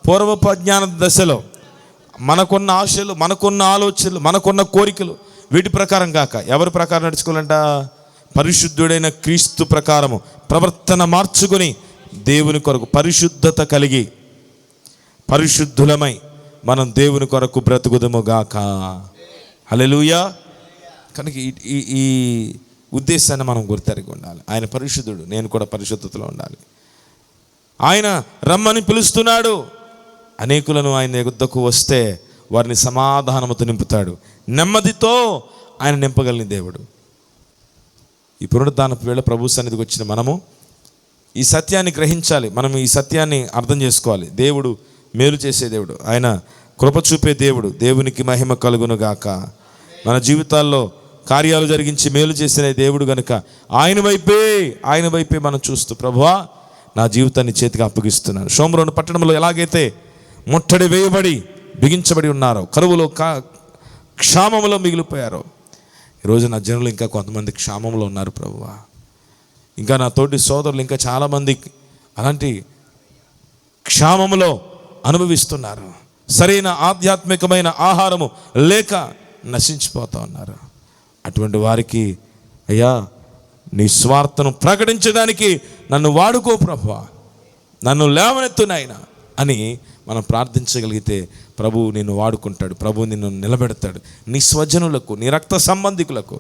పూర్వపు అజ్ఞాన దశలో మనకున్న ఆశలు, మనకున్న ఆలోచనలు, మనకున్న కోరికలు వీటి ప్రకారం కాక ఎవరి ప్రకారం నడుచుకోవాలంట? పరిశుద్ధుడైన క్రీస్తు ప్రకారము ప్రవర్తన మార్చుకొని దేవుని కొరకు పరిశుద్ధత కలిగి పరిశుద్ధులమై మనం దేవుని కొరకు బ్రతుకుదము గాక. హల్లెలూయా. కనుక ఈ ఉద్దేశాన్ని మనం గుర్తెరిగి ఉండాలి. ఆయన పరిశుద్ధుడు, నేను కూడా పరిశుద్ధతలో ఉండాలి. ఆయన రమ్మని పిలుస్తున్నాడు. అనేకులను ఆయన యొద్దకు వస్తే వారిని సమాధానముతో నింపుతాడు. నెమ్మదితో ఆయన నింపగలిగిన దేవుడు. ఈ పునరుద్ధానపు వేళ ప్రభు సన్నిధికి వచ్చిన మనము ఈ సత్యాన్ని గ్రహించాలి. మనం ఈ సత్యాన్ని అర్థం చేసుకోవాలి. దేవుడు మేలు చేసే దేవుడు, ఆయన కృప చూపే దేవుడు. దేవునికి మహిమ కలుగును గాక. మన జీవితాల్లో కార్యాలు జరిగించి మేలు చేసిన దేవుడు గనుక ఆయన వైపే మనం చూస్తూ, ప్రభువా నా జీవితాన్ని చేతికి అప్పగిస్తున్నాను. షోమ్రోను పట్టణంలో ఎలాగైతే ముట్టడి వేయబడి బిగించబడి ఉన్నారో, కరువులో క్షామంలో మిగిలిపోయారో, ఈరోజు నా జనులు ఇంకా కొంతమంది క్షామంలో ఉన్నారు ప్రభువా. ఇంకా నా తోటి సోదరులు ఇంకా చాలామంది అలాంటి క్షామంలో అనుభవిస్తున్నారు. సరైన ఆధ్యాత్మికమైన ఆహారము లేక నశించిపోతూ ఉన్నారు. అటువంటి వారికి అయ్యా నీ స్వార్థను ప్రకటించడానికి నన్ను వాడుకో ప్రభువా, నన్ను లేవనెత్తు నాయనా అని మనం ప్రార్థించగలిగితే ప్రభువు నిన్ను వాడుకుంటాడు. ప్రభువు నిన్ను నిలబెడతాడు. నీ స్వజనులకు, నీ రక్త సంబంధికులకు,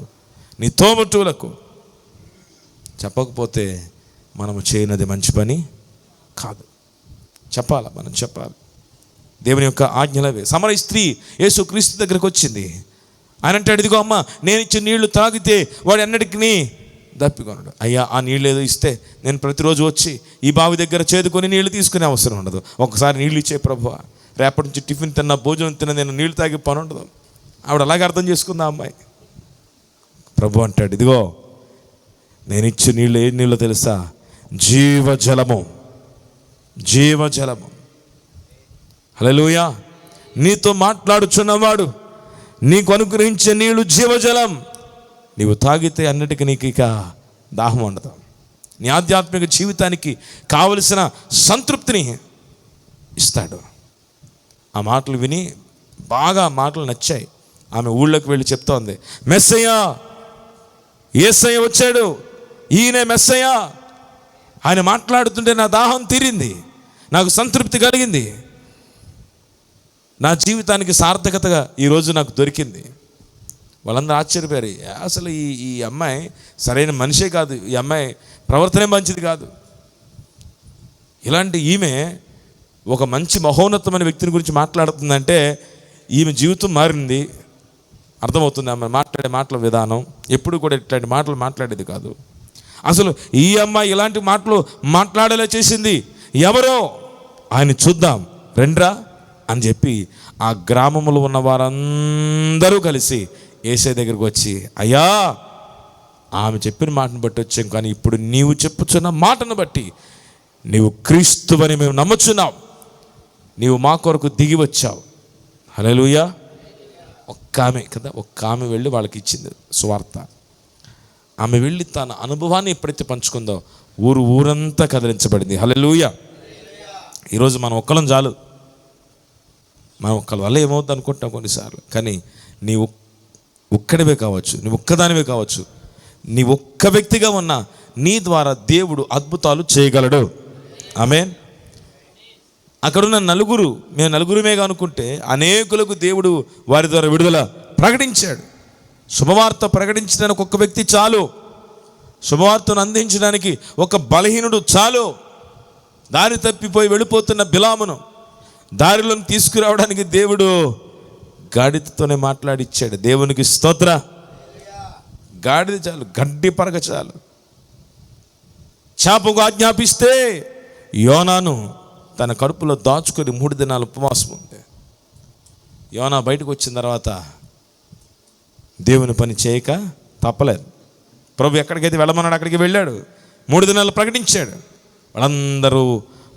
నీ తోబుట్టువులకు చెప్పకపోతే మనము చేయనది మంచి పని కాదు. మనం చెప్పాలి. దేవుని యొక్క ఆజ్ఞలవే. సమర స్త్రీ యేసు క్రీస్తు దగ్గరకు వచ్చింది. ఆయన అంటాడు, ఇదిగో అమ్మ, నేను ఇచ్చిన నీళ్లు తాగితే వాడు ఎన్నటికీ దప్పికొనడు. అయ్యా ఆ నీళ్ళు ఏదో ఇస్తే నేను ప్రతిరోజు వచ్చి ఈ బావి దగ్గర చేదుకొని నీళ్లు తీసుకునే అవసరం ఉండదు. ఒకసారి నీళ్ళు ఇచ్చే ప్రభువా, రేపటి నుంచి టిఫిన్ తిన్నా, భోజనం తిన్నా, నేను నీళ్లు తాగే పని ఉండదు. ఆవిడ అలాగే అర్థం చేసుకుందా అమ్మాయి. ప్రభు అంటాడు, ఇదిగో నేను ఇచ్చే నీళ్ళు ఏ నీళ్ళు తెలుసా? జీవజలము. హల్లెలూయా. నీతో మాట్లాడుచున్నవాడు, నీకు అనుగ్రహించే నీళ్ళు జీవజలం. నీవు తాగితే అన్నిటికీ నీకు ఇక దాహం ఉండదు. నీ ఆధ్యాత్మిక జీవితానికి కావలసిన సంతృప్తిని ఇస్తాడు. ఆ మాటలు విని బాగా మాటలు నచ్చాయి. ఆమె ఊళ్ళోకి వెళ్ళి చెప్తోంది, మెస్సయ్య, యేసయ్య వచ్చాడు, ఈయనే మెస్సయ్య. ఆయన మాట్లాడుతుంటే నా దాహం తీరింది, నాకు సంతృప్తి కలిగింది, నా జీవితానికి సార్థకతగా ఈరోజు నాకు దొరికింది. వాళ్ళందరూ ఆశ్చర్యపోయారు. అసలు ఈ అమ్మాయి సరైన మనిషే కాదు, ఈ అమ్మాయి ప్రవర్తనే మంచిది కాదు. ఇలాంటి ఈమె ఒక మంచి మహోన్నతమైన వ్యక్తిని గురించి మాట్లాడుతుందంటే ఈమె జీవితం మారింది. అర్థమవుతుంది ఆమె మాట్లాడే మాటల విధానం. ఎప్పుడు కూడా ఇట్లాంటి మాటలు మాట్లాడేది కాదు. అసలు ఈ అమ్మాయి ఇలాంటి మాటలు మాట్లాడేలా చేసింది ఎవరో, ఆయన చూద్దాం రండ్రా అని చెప్పి ఆ గ్రామంలో ఉన్న వారందరూ కలిసి యేసయ్య దగ్గరికి వచ్చి, అయ్యా ఆమె చెప్పిన మాటను బట్టి వచ్చాం, కానీ ఇప్పుడు నీవు చెప్పుచున్న మాటను బట్టి నీవు క్రీస్తువని మేము నమ్ముచున్నాం, నీవు మా కొరకు దిగి వచ్చావు. హల్లెలూయా. ఒక్క ఆమె వెళ్ళి వాళ్ళకి ఇచ్చింది సువార్త. ఆమె వెళ్ళి తన అనుభవాన్ని ఎప్పుడైతే పంచుకుందో ఊరంతా కదిలించబడింది. హల్లెలూయా. ఈరోజు మనం ఒక్కలం చాలు. మనం ఒక్కరి వల్ల ఏమవుతుంది అనుకుంటాం కొన్నిసార్లు. కానీ నీవు ఒక్కడివే కావచ్చు, నువ్వు ఒక్కదానివే కావచ్చు, నీ ఒక్క వ్యక్తిగా ఉన్న నీ ద్వారా దేవుడు అద్భుతాలు చేయగలడు. ఆమేన్. అక్కడున్న మేము నలుగురుమేగా అనుకుంటే అనేకులకు దేవుడు వారి ద్వారా విడుదల ప్రకటించాడు. శుభవార్త ప్రకటించడానికి ఒక్క వ్యక్తి చాలు. శుభవార్తను అందించడానికి ఒక బలహీనుడు చాలు. దారి తప్పిపోయి వెళ్ళిపోతున్న బిలామును దారిలో తీసుకురావడానికి దేవుడు గాడిదతోనే మాట్లాడిచ్చాడు. దేవునికి స్తోత్ర. గాడిద చాలు, గడ్డి పరగ చాలు. చేపకు ఆజ్ఞాపిస్తే యోనాను తన కడుపులో దాచుకొని 3 దినాలు ఉపవాసం ఉంది. యోనా బయటకు వచ్చిన తర్వాత దేవుని పని చేయక తప్పలేదు. ప్రభు ఎక్కడికైతే వెళ్ళమన్నాడు అక్కడికి వెళ్ళాడు. 3 దినాలు ప్రకటించాడు. వాళ్ళందరూ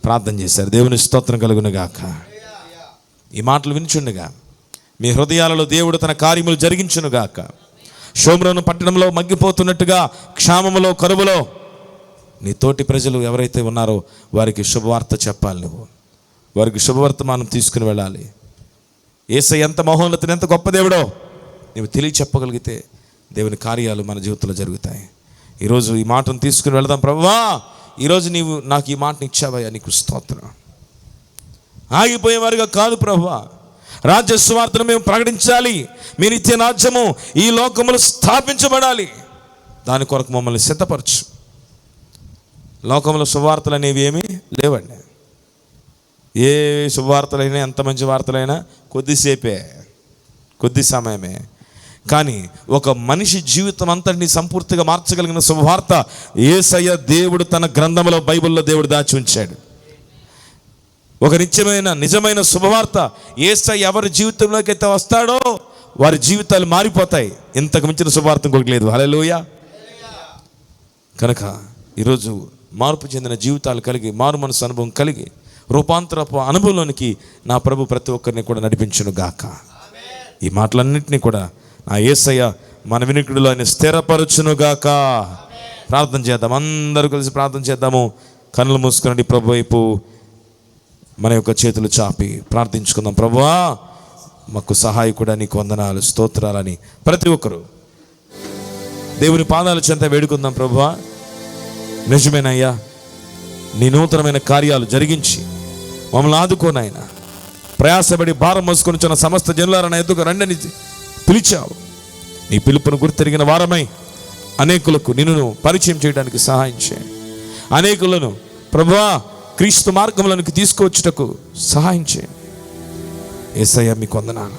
ప్రార్థన చేశారు. దేవుని స్తోత్రం కలుగును గాక. ఈ మాటలు వినుచుండగా మీ హృదయాలలో దేవుడు తన కార్యములు జరిగించును గాక. షోమ్రోను పట్టణంలో మగ్గిపోతున్నట్టుగా క్షామములో, కరువులో నీ తోటి ప్రజలు ఎవరైతే ఉన్నారో వారికి శుభవార్త చెప్పాలి. నువ్వు వారికి శుభవర్తమానం తీసుకుని వెళ్ళాలి. యేసయ్య ఎంత మహోన్నతుడు, ఎంత గొప్ప దేవుడో నీవు తెలియ చెప్పగలిగితే దేవుని కార్యాలు మన జీవితంలో జరుగుతాయి. ఈరోజు ఈ మాటను తీసుకుని వెళదాం. ప్రభువా, ఈరోజు నీవు నాకు ఈ మాటను ఇచ్చావయ్యా, నీకు స్తోత్రం. ఆగిపోయేవారుగా కాదు ప్రభువా, రాజ్య సువార్తను మేము ప్రకటించాలి. మీ నిత్య రాజ్యము ఈ లోకములు స్థాపించబడాలి. దాని కొరకు మమ్మల్ని సిద్ధపరచు. లోకంలో శుభవార్తలు అనేవి ఏమీ లేవండి. ఏ శుభవార్తలైనా, ఎంత మంచి వార్తలైనా కొద్దిసేపే, కొద్ది సమయమే. కానీ ఒక మనిషి జీవితం అంతటిని సంపూర్తిగా మార్చగలిగిన శుభవార్త యేసయ్య దేవుడు తన గ్రంథంలో, బైబిల్లో దేవుడు దాచి ఉంచాడు. ఒక నిజమైన శుభవార్త యేసయ్య ఎవరి జీవితంలోకి అయితే వస్తాడో వారి జీవితాలు మారిపోతాయి. ఇంతకు మించిన శుభవార్త ఇంకొకటి లేదు. హల్లెలూయా. కనుక ఈరోజు మార్పు చెందిన జీవితాలు కలిగి, మారు మనసు అనుభవం కలిగి, రూపాంతరపు అనుభవంలోనికి నా ప్రభు ప్రతి ఒక్కరిని కూడా నడిపించును గాక. ఈ మాటలన్నింటినీ కూడా నా యేసయ్య మన వినికిడిలో ఆయన స్థిరపరచును గాక. ప్రార్థన చేద్దాం, అందరూ కలిసి ప్రార్థన చేద్దాము. కన్నులు మూసుకునండి, ప్రభు వైపు మన యొక్క చేతులు చాపి ప్రార్థించుకుందాం. ప్రభువా, మాకు సహాయకుడా, నీకు వందనాలు, స్తోత్రాలని ప్రతి ఒక్కరూ దేవుని పాదాల చెంత వేడుకుందాం. ప్రభువా, నిజమేనయ్యా, నీ నూతనమైన కార్యాలు జరిగించి మమ్మల్ని ఆదుకోనాయన. ప్రయాసపడి భారం మోసుకొని వచ్చిన సమస్త జనులారా ఎదుగు రండని పిలిచావు. నీ పిలుపును గుర్తెరిగిన వారమై అనేకులకు నిన్ను పరిచయం చేయడానికి సహాయం చేయండి. అనేకులను ప్రభువా క్రీస్తు మార్గంలోనికి తీసుకువచ్చుటకు సహాయం చేయండి. యేసయ్య మీకు వందనాలు,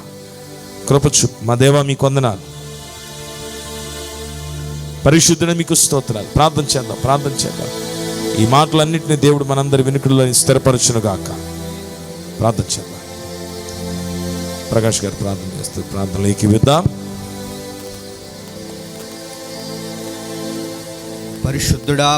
కృపచు మా దేవా మీకు వందనాలు, పరిశుద్ధుడ మీకు స్తోత్రాలు. ప్రార్థన చేద్దాం. ఈ మాటలన్నింటినీ దేవుడు మనందరి వినికిడిలో స్థిరపరచును గాక. ప్రార్థన చేద్దాం. ప్రకాష్ గారు ప్రార్థన చేస్తూ ప్రార్థనలోకి వెళ్దాం. పరిశుద్ధుడా